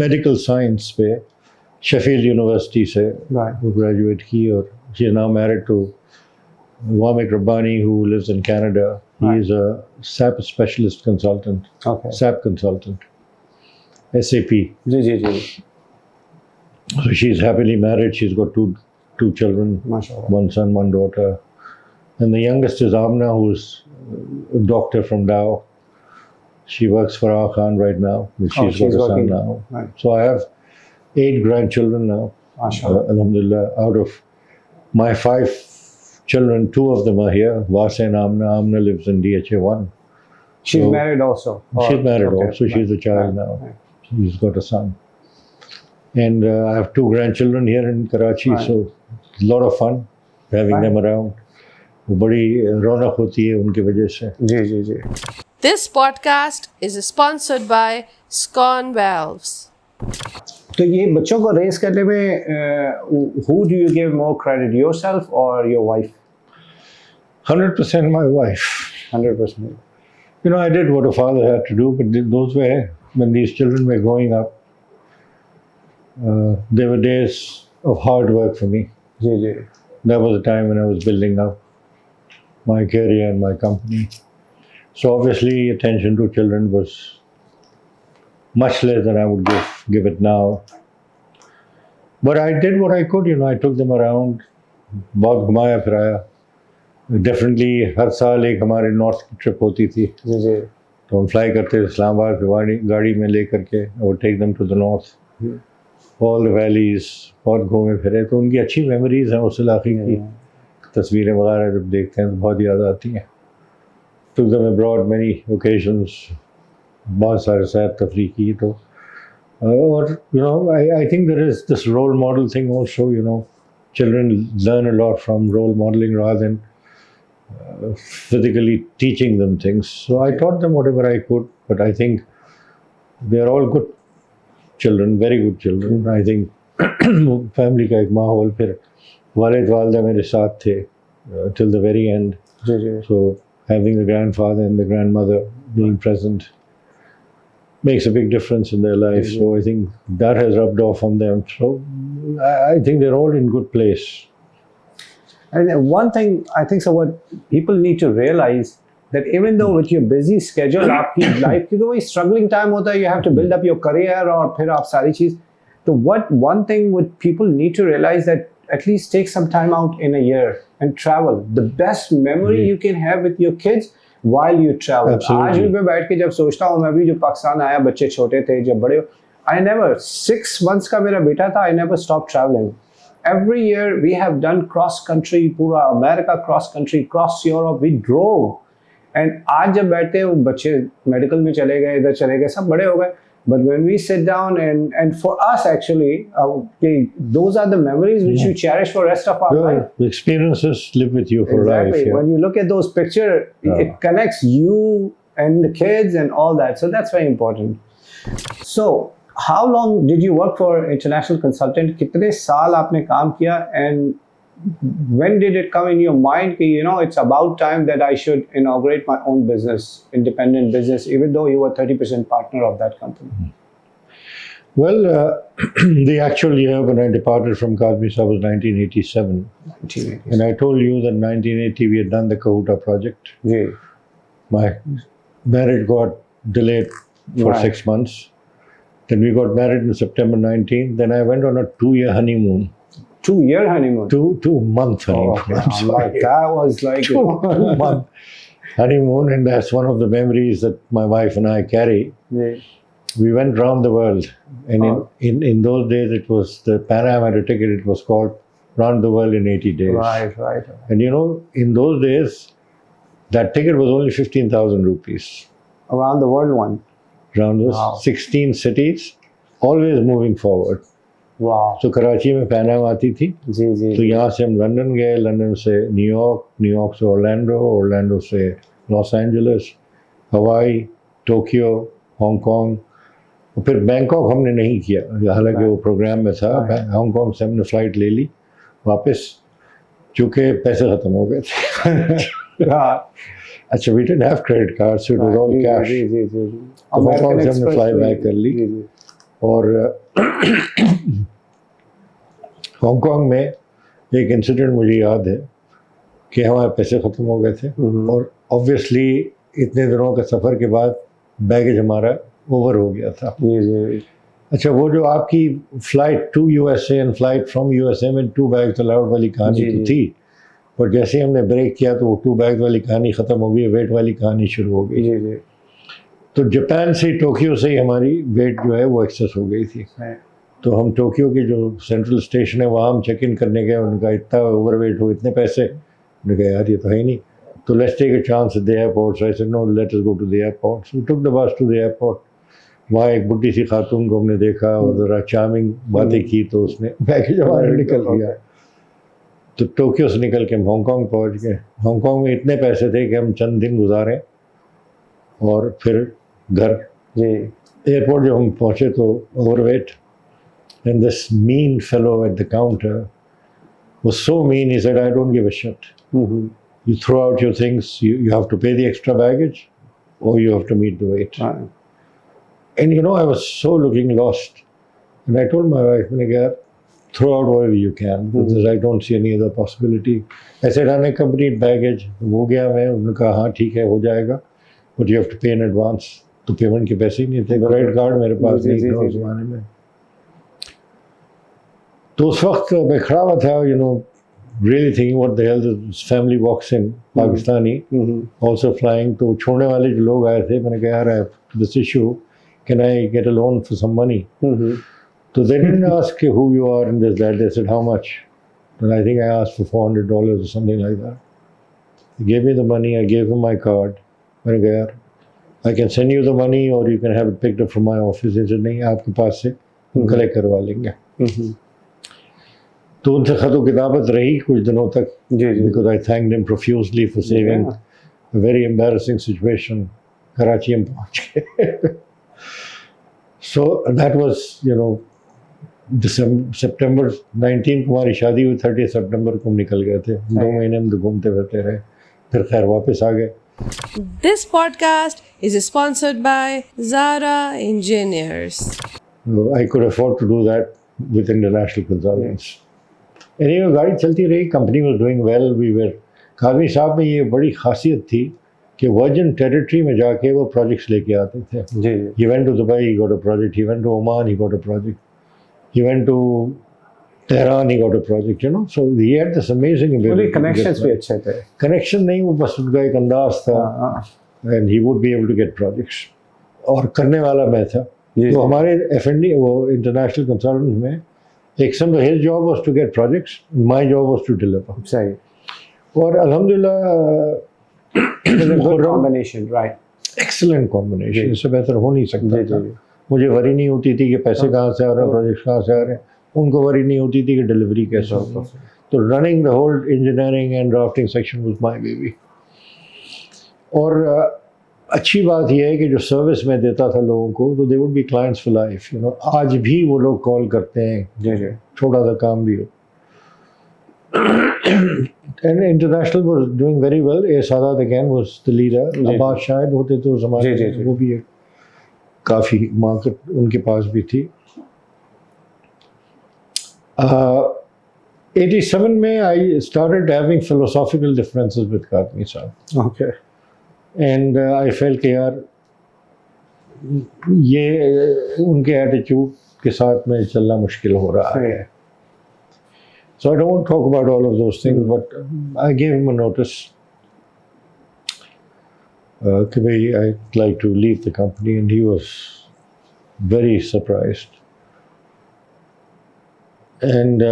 medical science पे Sheffield University से Right. वो graduate की, और she is now married to Wamik Rabbani, who lives in Canada. He Right. is a SAP specialist consultant, Okay. SAP consultant, SAP. जी जी जी. So she's happily married. She's got two children, माशाल्लाह. one son, one daughter. And the youngest is Amna, who's a doctor from Dow. She works for Our Khan right now. She's got a son working. now. Right. So I have 8 grandchildren now. माशाल्लाह. Alhamdulillah. Out of my 5 children, 2 of them are here. Vasa and Amna. Amna lives in DHA 1. She's So- married also. She's married Okay, also. She's a child now. She's got a son. And I have 2 grandchildren here in Karachi, Right. so a lot of fun having Right. them around. वो बड़ी रौनक होती है उनकी वजह से. जी जी जी. This podcast is sponsored by Scon Valves. तो ये बच्चों को रेस करने में who do you give more credit, yourself or your wife? 100% my wife. 100%. You know, I did what a father had to do, but those were, when these children were growing up, they were days of hard work for me. Ji ji. That was the time when I was building up my career and my company. So obviously, attention to children was much less than I would give it now. But I did what I could, you know. I took them around, बहुत घुमाया फिराया. Definitely हर साल एक हमारे north की trip होती थी. जी जी. तो हम फ्लाई करते थे इस्लामाबाद से गाड़ी में ले करके और take them to the north. All the valleys बहुत घूमे फिरे, तो उनकी अच्छी मेमोरीज हैं उस इलाके की. तस्वीरें वगैरह जब देखते हैं तो बहुत याद आती हैं. took them abroad many occasions, बहुत सारे सैर तफरी की. तो और you know, I think there is this role model thing also. You know, children learn a lot from role modeling rather than physically teaching them things. So I taught them whatever I could, but I think they're all good children, very good children. I think family का एक माहौल, फिर वालिद वालिदा मेरे साथ थे till the very end. जी जी. So having the grandfather and the grandmother being present makes a big difference in their life. So I think that has rubbed off on them. So I think they're all in good place. And one thing I think, so what people need to realize, that even though with your busy schedule, आपकी life की तो वही struggling time होता है, you have to build up your career और फिर आप सारी चीज़. तो what one thing would people need to realize, that at least take some time out in a year and travel. The best memory you can have with your kids while you travel. Absolutely. आज भी मैं बैठ के जब सोचता हूँ, मैं भी जो पाकिस्तान आया, बच्चे छोटे थे, जब बड़े, I never, 6 months का मेरा बेटा था, I never stopped traveling. Every year we have done cross country, पूरा America cross country, cross Europe, we drove. And आज जब बैठते हैं, वो बच्चे मेडिकल में चले गए, इधर चले गए, सब बड़े हो गए. But when we sit down and for us actually, those are the memories which we cherish for the rest of our life. The experiences live with you for Exactly. life. Yeah. When you look at those pictures, it connects you and the kids and all that. So that's very important. So how long did you work for international consultant? कितने साल आपने काम किया, and when did it come in your mind कि, you know, it's about time that I should inaugurate my own business, independent business, even though you were 30% partner of that company? Well, the actual year when I departed from Kazmi was 1987. 1980s. And I told you that 1980 we had done the Kahuta project. Ji. My marriage got delayed for Right. 6 months. Then we got married in September 19. Then I went on a 2-year honeymoon. 2-year honeymoon. 2-month honeymoon. Okay, I'm sorry. like that was like 2-month honeymoon, and that's one of the memories that my wife and I carry. Ji. We went round the world, and Oh. in those days it was the Pan Am had a ticket. It was called Round the World in 80 days. Right, right. And you know, in those days, that ticket was only 15,000 rupees. Around the world one. Around those Wow. 16 cities, always moving forward. Wow. So Karachi में Pan Am आती थी, जी जी. तो यहाँ से हम London गए, London से New York, New York से ऑरलैंडो, ऑरलैंडो से लॉस एंजलिस, हवाई, टोक्यो, हांगकांग, और फिर बैंकॉक हमने नहीं किया, हालांकि वो प्रोग्राम में था. हांगकांग से हमने फ़्लाइट ले ली वापस, चूँकि पैसे ख़त्म हो गए थे. हाँ. अच्छा, we didn't have credit cards, so it was all ji, cash. जी जी जी. तो हांगकांग से हमने फ्लाई बैक कर ली. जी जी. और हांगकांग में एक इंसिडेंट मुझे याद है कि हमारे पैसे ख़त्म हो गए थे, और ऑब्वियसली इतने दिनों के सफ़र के बाद बैगेज हमारा ओवर हो गया था. जी जी. अच्छा, वो जो आपकी flight to USA and flight from USA में 2 बैग्स अलाउड वाली कहानी जी, तो जी. थी, पर जैसे ही हमने ब्रेक किया तो वो 2 बैग्स वाली कहानी ख़त्म हो गई, वेट वाली कहानी शुरू हो गई. जी जी. तो जापान से टोक्यो से ही हमारी वेट जो है वो एक्सेस हो गई थी. तो हम टोक्यो के जो सेंट्रल स्टेशन है वहाँ हम चेक इन करने गए, उनका इतना ओवरवेट हो, इतने पैसे. उन्होंने कहा यार ये तो है ही नहीं. तो let's take a chance at the airport. So I said, no, let us go to the airport. So we took the bus to the airport. वहाँ एक बुढ़ी सी खातून को हमने देखा और ज़रा चार्मिंग बातें की, तो उसने पैकेज हमारा निकल गया। तो टोक्यो से निकल के हम हांगकांग पहुँच गए। हांगकांग में इतने पैसे थे कि हम चंद दिन गुजारे और फिर घर। जी। एयरपोर्ट जब हम पहुँचे तो overweight, and this mean fellow at the counter was so mean. He said, I don't give a shit. You throw out your things, you have to pay the extra baggage or you have to meet the wait. And you know, I was so looking lost. And I told my wife, throw out whatever you can, because I don't see any other possibility. I said, unaccompanied baggage, हो गया मैं, उन्होंने कहा हाँ ठीक है हो जाएगा, but you have to pay in advance. तो पेमेंट के पैसे ही नहीं थे, क्रेडिट कार्ड मेरे पास नहीं था उस ज़माने में। तो उस वक्त मैं खड़ा हुआ था, you know, really thinking what the hell this family walks in, Pakistani, also flying. तो छोड़ने वाले जो लोग आए थे, मैंने कहा यार I have this issue, can I get a loan for some money? So they didn't ask who you are and this that. They said how much, and I think I asked for $400 or something like that. They gave me the money. I gave him my card. मैंने कहा यार I can send you the money or you can have it picked up from my office. They said नहीं, आपके पास से collect करवा लेंगे। तो उनसे खत किताबत रही कुछ दिनों तक, because I thanked him profusely for saving a very embarrassing situation. Karachi हम पहुंच गए। So that was, you know, September 19 को हमारी शादी हुई, 30 सितंबर को हम निकल गए थे। 2 महीने हम घूमते फिरते रहे, फिर खैर वापस आ गए। This podcast is sponsored by Zara Engineers. I could afford to do that with international consultants. Anyway, गाड़ी चलती रही, company was doing well. We were, Kazmi साहब में ये बड़ी खासियत थी कि वर्जिन टेरिटरी में जाके वो प्रोजेक्ट्स लेके आते थे। He went to Dubai, he got a project. He went to Oman, he got a project. He went to Tehran, he got a project. You know, so he had this amazing ability. Connections भी अच्छे थे। Connection नहीं, वो बस उनका एक अंदाज था, and he would be able to get projects. और करने वाला मैं था। तो हमारे F&D वो इंटरनेशनल कंसल्टेंट में एक समय his job was to get projects, my job was to deliver. सही। और अल्हम्दुलिल्लाह good combination, right? Excellent combination. इससे बेहतर हो नहीं सकता था। मुझे वरी नहीं होती थी कि पैसे कहाँ से आ रहे हैं, प्रोजेक्ट्स कहाँ से आ रहे हैं। उनको वरी नहीं होती थी कि डिलीवरी कैसे होता है। तो running the whole engineering and drafting section was my baby. और अच्छी बात यह है कि जो सर्विस मैं देता था लोगों को, तो they would be clients for life. You know, आज भी वो लोग कॉल करते हैं, छोटा सा काम भी हो। And international was doing very well. Sadat again was the leader. Abbas शायद होते तो समाज में, वो भी एक काफ़ी मार्केट उनके पास भी थी। 87 में I started having philosophical differences with Kazmi साहब। Okay. And I felt कि यार ये उनके एटीट्यूड के साथ में चलना मुश्किल हो रहा है। So I don't want to talk about all of those things, but I gave him a notice that I'd like to leave the company, and he was very surprised. And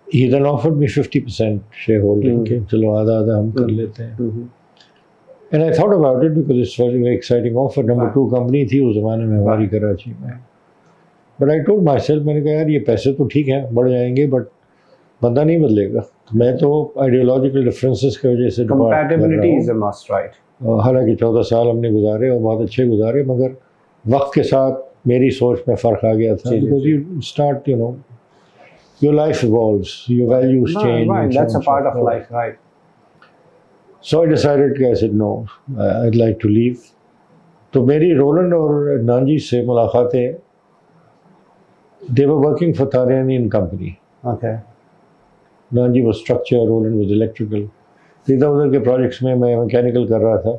he then offered me 50% shareholding. चलो आधा आधा हम कर लेते हैं। And I thought about it because it's a very exciting offer. Number 2 company थी उस ज़माने में हमारी कराची में। But I told myself, मैंने कहा यार ये पैसे तो ठीक हैं, बढ़ जाएंगे, बट बंदा नहीं बदलेगा। मैं तो आइडियोलॉजिकल डिफरेंसेस की वजह से compatibility is a must, right? हालांकि 14 साल हमने गुजारे और बहुत अच्छे गुजारे, मगर वक्त के साथ मेरी सोच में फ़र्क आ गया था। Because you start, you know, your life evolves, your values change. Right, that's a part of life, right? So I decided, I said no, I'd like to leave. तो मेरी रोलैंड और नांजी से मुलाकातें, they were working for Tariani and Company. Okay. Nanji was structure, Roland was electrical. इधर उधर के projects में मैं मैकेनिकल कर रहा था,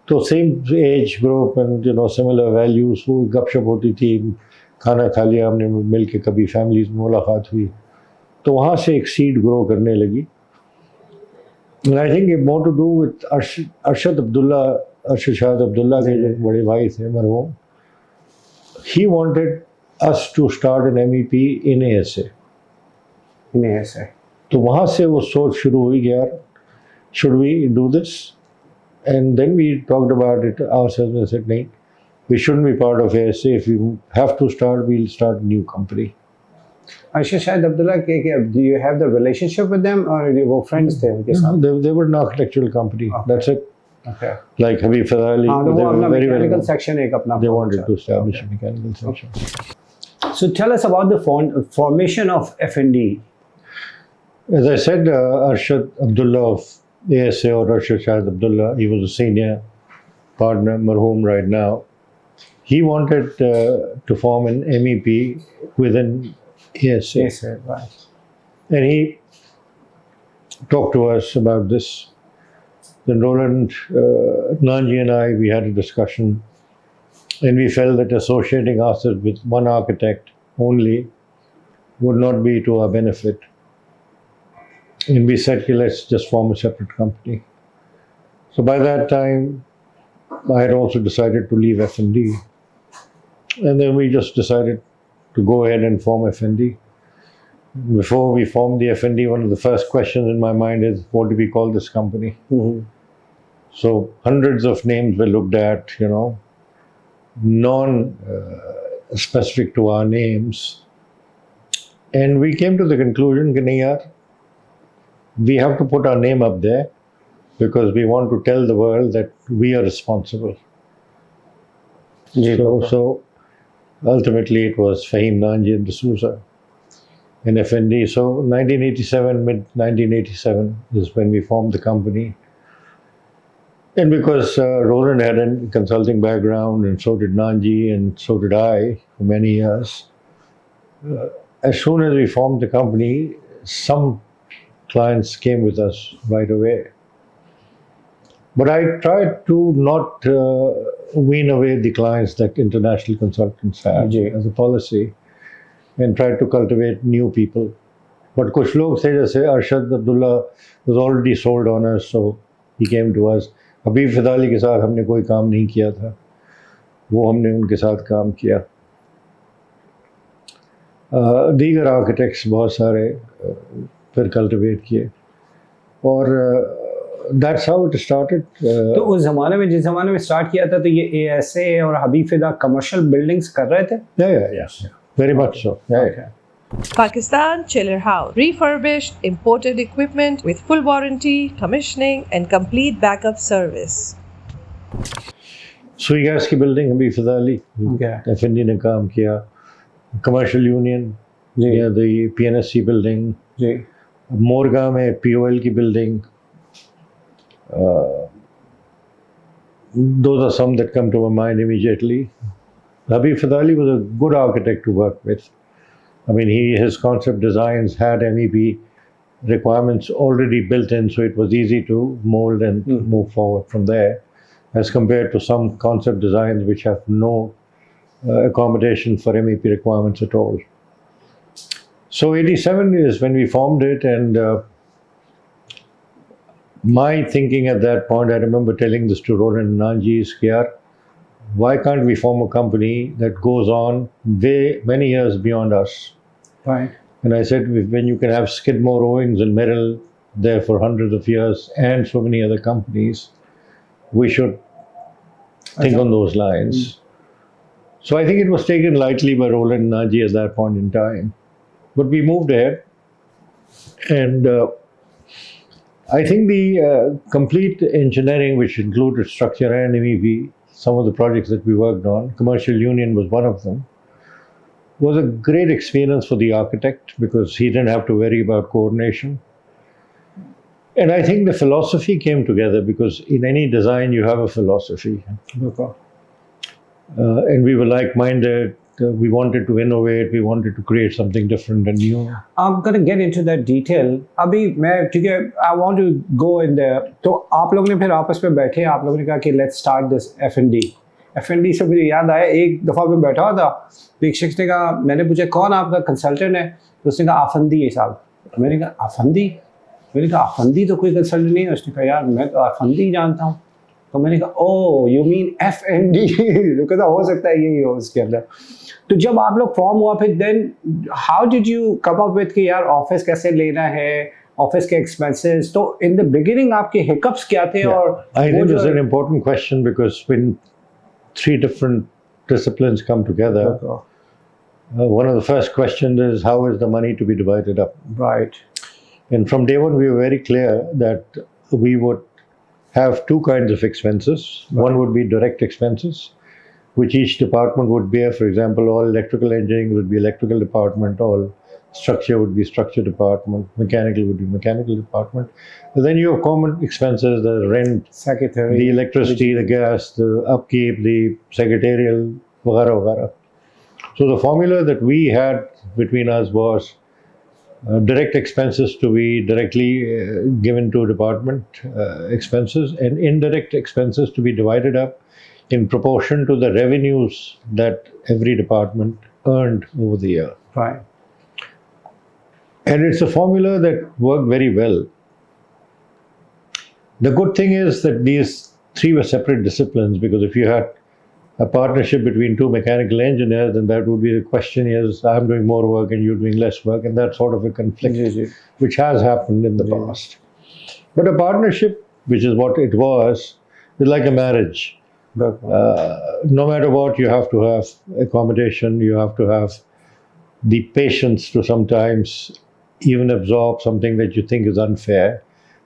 तो same age group and you no similar values, वो गपशप होती थी, खाना खा लिया हमने मिल के, कभी फैमिलीज में मुलाकात हुई, तो वहाँ से एक सीड ग्रो करने लगी। And I think it more to do with Arshad Abdullah, Arshad Shahid Abdullah के जो बड़े भाई थे मरहूम, he wanted us to start an MEP in ASA. In ASA. तो वहाँ से वो सोच शुरू हुई कि यार should we do this? And then we talked about it ourselves and said, no, we shouldn't be part of ASA. If we have to start, we'll start a new company. अच्छा शायद अब्दुल्ला के do you have the relationship with them or वो friends थे उनके साथ? They were an architectural company. Okay. That's it. Okay. Like Habib Fadali, हाँ तो they वो were अपना very well mechanical known. section एक अपना They wanted to establish a mechanical section. So tell us about the formation of F&D. As I said, Arshad Abdullah of ASA, or Arshad Shahid Abdullah, he was a senior partner, marhum right now. He wanted to form an MEP within ASA. Yes, sir. Right. And he talked to us about this. Then Roland Nanji and I, we had a discussion, and we felt that associating ourselves with one architect only would not be to our benefit. And we said, okay, let's just form a separate company. So by that time, I had also decided to leave F&D. And then we just decided to go ahead and form F&D. Before we formed the F&D, one of the first questions in my mind is, what do we call this company? Mm-hmm. So hundreds of names were looked at, non-specific to our names. And we came to the conclusion, we have to put our name up there because we want to tell the world that we are responsible. So ultimately it was Fahim Nanji and D'Souza and F&D. So 1987, mid-1987 is when we formed the company. And because Roland had a consulting background, and so did Nanji, and so did I for many years, as soon as we formed the company, some clients came with us right away. But I tried to not wean away the clients that international consultants had as a policy, and tried to cultivate new people. But kuch log the, jaise Arshad Abdullah was already sold on us, so he came to us. Habib Fadali के साथ हमने कोई काम नहीं किया था, वो हमने उनके साथ काम किया. दीगर आर्किटेक्ट्स बहुत सारे फिर कल्टिवेट किए, और that's how it started. तो उस ज़माने में, जिस ज़माने में स्टार्ट किया था, तो ये ASA और हबीब फिदा कमर्शियल बिल्डिंग्स कर रहे थे? Yeah. Very much so. Yeah. Pakistan Chiller House. Refurbished, imported equipment with full warranty, commissioning and complete backup service. Sui gas की बिल्डिंग हबीब फदाली F&D ने काम किया. Commercial union, the PNSC building, Morgah में POL की building. Those are some that come to my mind immediately. Habib Fadali was a good architect to work with. I mean, his concept designs had MEP requirements already built in, so it was easy to mold and move forward from there, as compared to some concept designs which have no accommodation for MEP requirements at all. So 87 is when we formed it, and my thinking at that point, I remember telling this to Roland Nanji, is, why can't we form a company that goes on many years beyond us? Right. And I said, when you can have Skidmore, Owings and Merrill there for hundreds of years, and so many other companies, we should think on those lines. So I think it was taken lightly by Roland Nanji at that point in time. But we moved ahead, and I think the complete engineering, which included structure and MEP, some of the projects that we worked on, Commercial Union was one of them, was a great experience for the architect because he didn't have to worry about coordination. And I think the philosophy came together because in any design you have a philosophy. And we were like-minded. We wanted to innovate. We wanted to create something different and new. I'm going to get into that detail. अभी मैं क्योंकि I want to go in there. तो आप लोगों ने फिर आपस में बैठे, आप लोगों ने कहा कि let's start this F&D. F&D से मुझे याद आया, एक दफ़ा मैं बैठा हुआ था, तो एक शख्स ने कहा, मैंने पूछा कौन आपका कंसल्टेंट है, तो उसने कहा आफंदी है साहब. मैंने कहा आफंदी? मैंने कहा आफंदी तो कोई कंसल्टेंट नहीं है. उसने कहा यार मैं तो आफंदी जानता हूँ. तो मैंने कहा ओह यू मीन F&D. तो कहता हो सकता है यही हो उसके अंदर. तो जब आप लोग फॉर्म हुआ, फिर then how did you come up with कि यार ऑफिस कैसे लेना है, ऑफिस के एक्सपेंसेस, तो इन द बिगिनिंग आपके हिकअप्स क्या थे? और I वो think जो- this is an important question because when three different disciplines come together, one of the first questions is how is the money to be divided up? Right. And from day one, we were very clear that we would have two kinds of expenses. One would be direct expenses, which each department would bear. For example, all electrical engineering would be electrical department, all structure would be structure department, mechanical would be mechanical department. And then you have common expenses, the rent, Secretary, the electricity, the gas, the upkeep, the secretarial, vagara, vagara. So the formula that we had between us was direct expenses to be directly given to department expenses, and indirect expenses to be divided up in proportion to the revenues that every department earned over the year. right. And it's a formula that worked very well. The good thing is that these three were separate disciplines, because if you had a partnership between two mechanical engineers, then that would be the question is, I'm doing more work and you're doing less work, and that's sort of a conflict, ji, ji. which has happened in the Yeah. past. But a partnership, which is what it was, is like a marriage. No matter what, you have to have accommodation, you have to have the patience to sometimes even absorb something that you think is unfair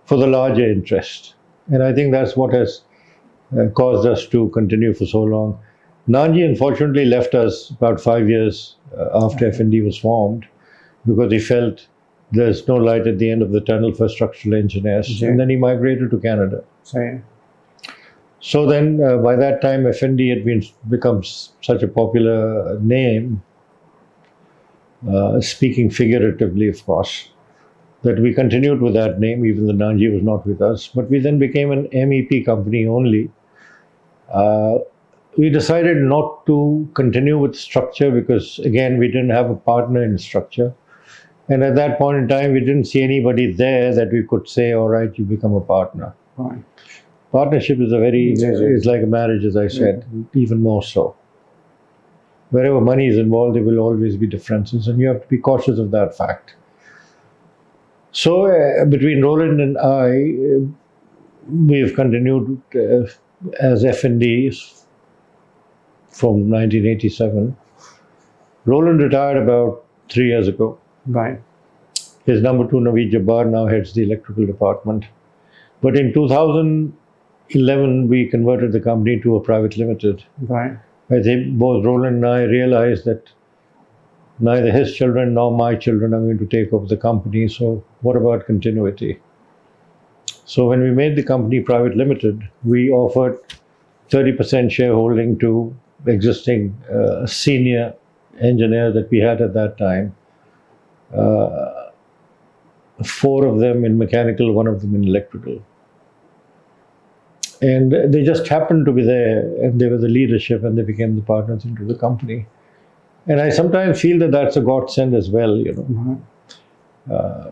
for the larger interest. And I think that's what has caused us to continue for so long. Nanji unfortunately left us about 5 years after FND was formed, because he felt there's no light at the end of the tunnel for structural engineers. Yeah. And then he migrated to Canada. Same. So then by that time FND had become such a popular name, speaking figuratively of course, that we continued with that name even though Nanji was not with us. But we then became an MEP company only. We decided not to continue with structure because, again, we didn't have a partner in structure. And at that point in time, we didn't see anybody there that we could say, all right, you become a partner. Right. Partnership is is like a marriage, as I said, even more so. Wherever money is involved, there will always be differences, and you have to be cautious of that fact. So between Roland and I, we've continued as FNDs from 1987. Roland retired about 3 years ago. Right. His number two, Naveed Jabbar, now heads the electrical department. But in 2011, we converted the company to a private limited. Right. I think both Roland and I realized that neither his children nor my children are going to take over the company, so what about continuity? So when we made the company private limited, we offered 30% shareholding to existing senior engineers that we had at that time. 4 of them in mechanical, 1 of them in electrical. And they just happened to be there, and they were the leadership, and they became the partners into the company. And I sometimes feel that that's a godsend as well, you know. Mm-hmm.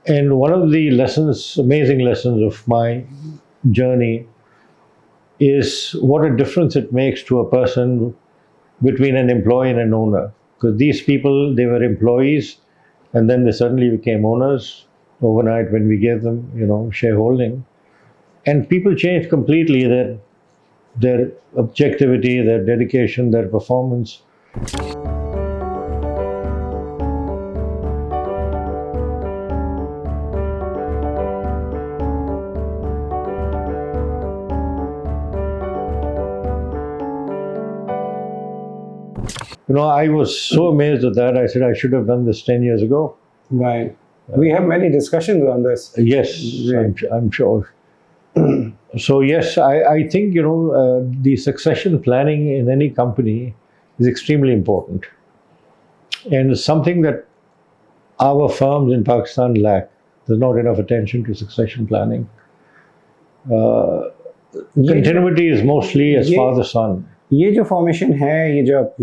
And one of the lessons, amazing lessons of my journey is what a difference it makes to a person between an employee and an owner. Because these people, they were employees, and then they suddenly became owners overnight when we gave them, you know, shareholding. And people changed completely, their objectivity, their dedication, their performance. You know, I was so amazed at that. I said, I should have done this 10 years ago. Right. We have many discussions on this. Yes, Right. I'm sure. So yes, I think, you know, the succession planning in any company is extremely important. And it's something that our firms in Pakistan lack. There's not enough attention to succession planning. Continuity is mostly as father-son. ये जो formation है, ये जो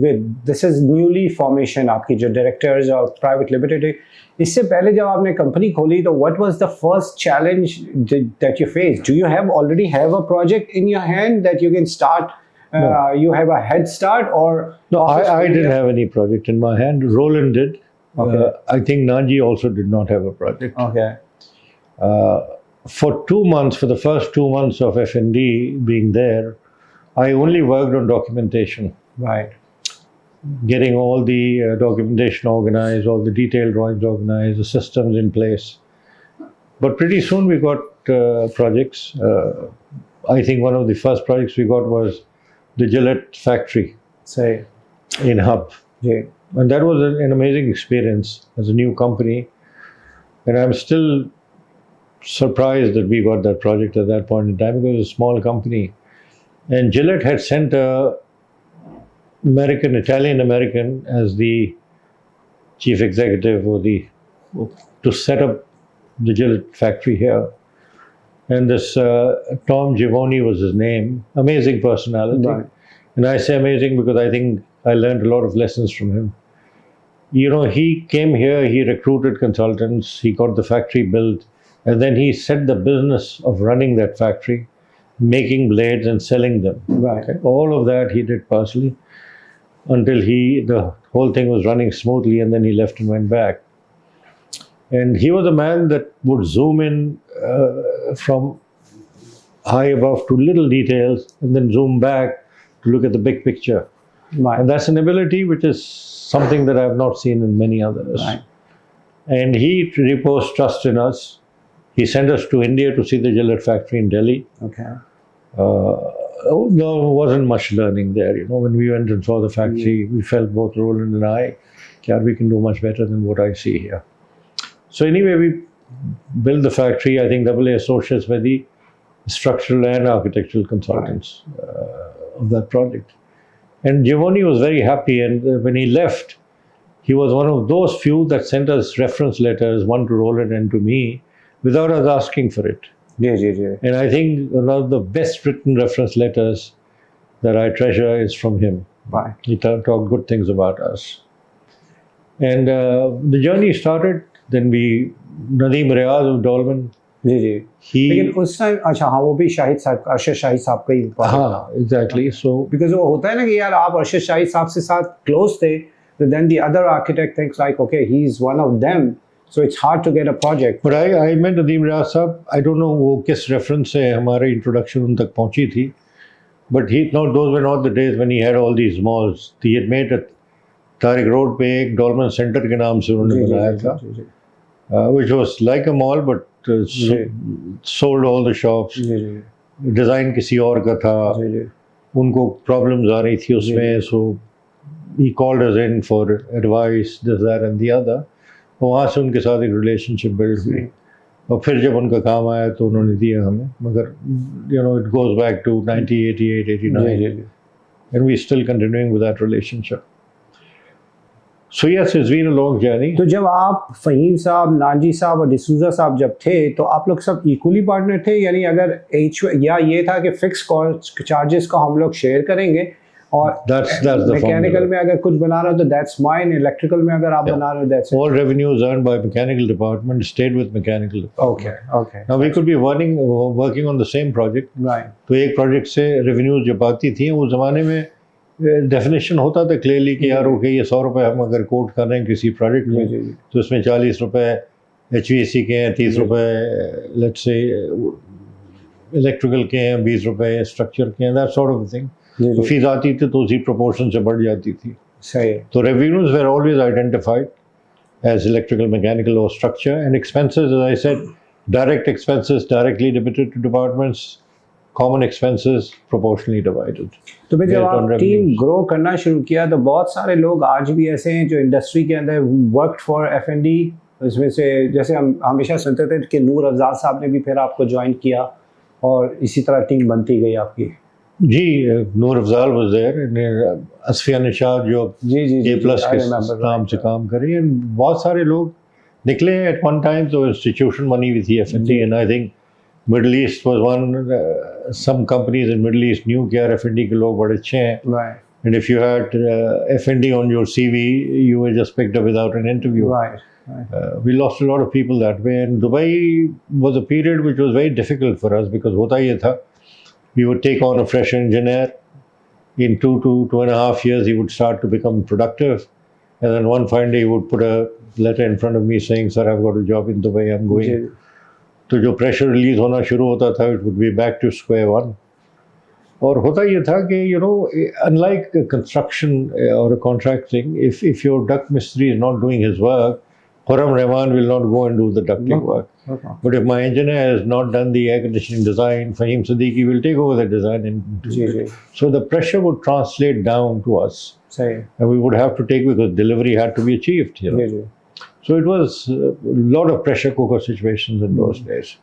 this is newly formation आपकी जो directors और private limited है, इससे पहले जब आपने कंपनी खोली तो what was the first challenge that you face? Do you have already have a project in your hand that you can start? You have a head start, or No, I didn't have any project in my hand. Roland did. Okay. I think Nanji also did not have a project. Okay. For 2 months, for the first 2 months of F&D being there, I only worked on documentation, Right. getting all the documentation organized, all the detailed drawings organized, the systems in place. But pretty soon we got projects. I think one of the first projects we got was the Gillette factory Say. in Hub. Yeah. And that was an amazing experience as a new company. And I'm still surprised that we got that project at that point in time because it was a small company. And Gillette had sent a Italian American as the chief executive to set up the Gillette factory here. And this Tom Givoni was his name, amazing personality. Right. And I say amazing because I think I learned a lot of lessons from him. You know, he came here, he recruited consultants, he got the factory built, and then he set the business of running that factory, making blades and selling them. Right. Okay? All of that he did personally until the whole thing was running smoothly, and then he left and went back. And he was a man that would zoom in from high above to little details and then zoom back to look at the big picture. Right. And that's an ability which is something that I have not seen in many others. Right. And he reposed trust in us. He sent us to India to see the Gillette factory in Delhi. Okay. There wasn't much learning there. You know, when we went and saw the factory, we felt, both Roland and I, that we can do much better than what I see here. So anyway, we built the factory. I think AA Associates were the structural and architectural consultants of that project. And Giovanni was very happy, and when he left, he was one of those few that sent us reference letters, one to Roland and to me, without us asking for it. Yeah, yeah, yeah. And I think one of the best written reference letters that I treasure is from him. Right. He talked good things about us. And the journey started. Then Nadeem Riaz of Dolman, जी जी लेकिन उस time अच्छा हाँ वो भी शाहिद साहब अरशद शाहिद साहब का ही हाँ एग्जैक्टली सो बिकॉज वो होता है ना कि यार आप अरशद शाहिद साहब से साथ क्लोज थे तो then the other architect thinks like okay he is one of them so it's hard to get a project but I met Nadeem Riaz sahab I don't know वो किस रेफरेंस से हमारे इंट्रोडक्शन उन तक पहुंची थी but he not those were not the days when he had all these malls he had made Tariq road पे एक डॉलमन सेंटर के नाम से उन्होंने बनाया था which was like a mall but sold all the shops. Design किसी और का था, उनको प्रॉब्लम्स आ रही थी उसमें, so he called us in for advice this that and the other. वहाँ से उनके साथ एक रिलेशनशिप बिल्ड हुई और फिर जब उनका काम आया तो उन्होंने दिया हमें. मगर you know it goes back to 1988, 89 and we still continuing with that relationship. So yes, it's been a long journey. तो जब आप फ़हीम साहब, नाजी साहब और डिसूजा साहब जब थे तो आप लोग सब इक्वली पार्टनर थे, यानी अगर या ये था कि फिक्स कॉस्ट चार्जेस को हम लोग शेयर करेंगे और मैकेनिकल में अगर कुछ बना रहे हो तो दैट्स माइन, इलेक्ट्रिकल में अगर आप बना रहे हो that's all revenues earned by mechanical department stayed with mechanical department. Okay. Now we could be working on the same project. Right. तो एक प्रोजेक्ट से रेवेन्यूज जब आती थी उस ज़माने में डेफिनेशन होता था क्लियरली कि यार ओके ये 100 रुपये हम अगर कोट कर रहे हैं किसी प्रोजेक्ट में तो इसमें 40 रुपये HVAC के हैं, 30 रुपये लेट्स से इलेक्ट्रिकल के हैं, 20 रुपये स्ट्रक्चर के हैं, दैट सॉर्ट ऑफ थिंग. तो फीस आती थी तो उसी प्रोपोर्शन से बढ़ जाती थी. सही. तो revenues where always identified as electrical, mechanical or structure, and expenses, as I said, direct expenses directly debited to departments, common expenses proportionally divided. तो फिर जब आप टीम ग्रो करना शुरू किया तो बहुत सारे लोग आज भी ऐसे हैं जो इंडस्ट्री के अंदर वर्कड फॉर F&D, इसमें से जैसे हम हमेशा सुनते थे कि नूर अफजाल साहब ने भी फिर आपको ज्वाइन किया और इसी तरह टीम बनती गई आपकी. जी, नूर अफजाल वाज देयर, असफिया निशाद जो A+ के नाम से काम कर रही है. बहुत सारे लोग निकले एट वन टाइम तो इंस्टीट्यूशन बनी हुई थी F&D, and I think Middle East was one, some companies in Middle East knew कि यार F&D के लोग बड़े अच्छे हैं. Right. And if you had F&D on your CV, you were just picked up without an interview. Right. We lost a lot of people that way, and Dubai was a period which was very difficult for us because होता ये था, we would take on a fresh engineer. In 2 to 2.5 years, he would start to become productive. And then one fine day he would put a letter in front of me saying, "Sir, I've got a job in Dubai, I'm going." जी तो जो pressure release होना शुरू होता था, it would be back to square one. और होता ये था कि अनलाइक कंस्ट्रक्शन और contract thing, if your duct मिस्त्री is not doing his work, Khurram Rahman will not go and do the ducting work. Okay. But if my engineer has not done the air conditioning design, Fahim Siddiqui will take over the design and do जी it. जी So the pressure would translate down to us, सही and we would have to take, because delivery had to be achieved. जी जी So it was a lot of pressure cooker situations in those days.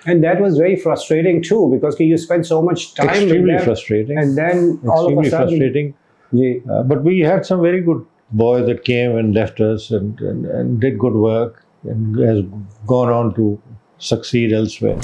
And that was very frustrating too, because you spent so much time with Extremely them, frustrating. and then all of a Extremely sudden, frustrating. जी But we had some very good boys that came and left us and did good work and has gone on to succeed elsewhere.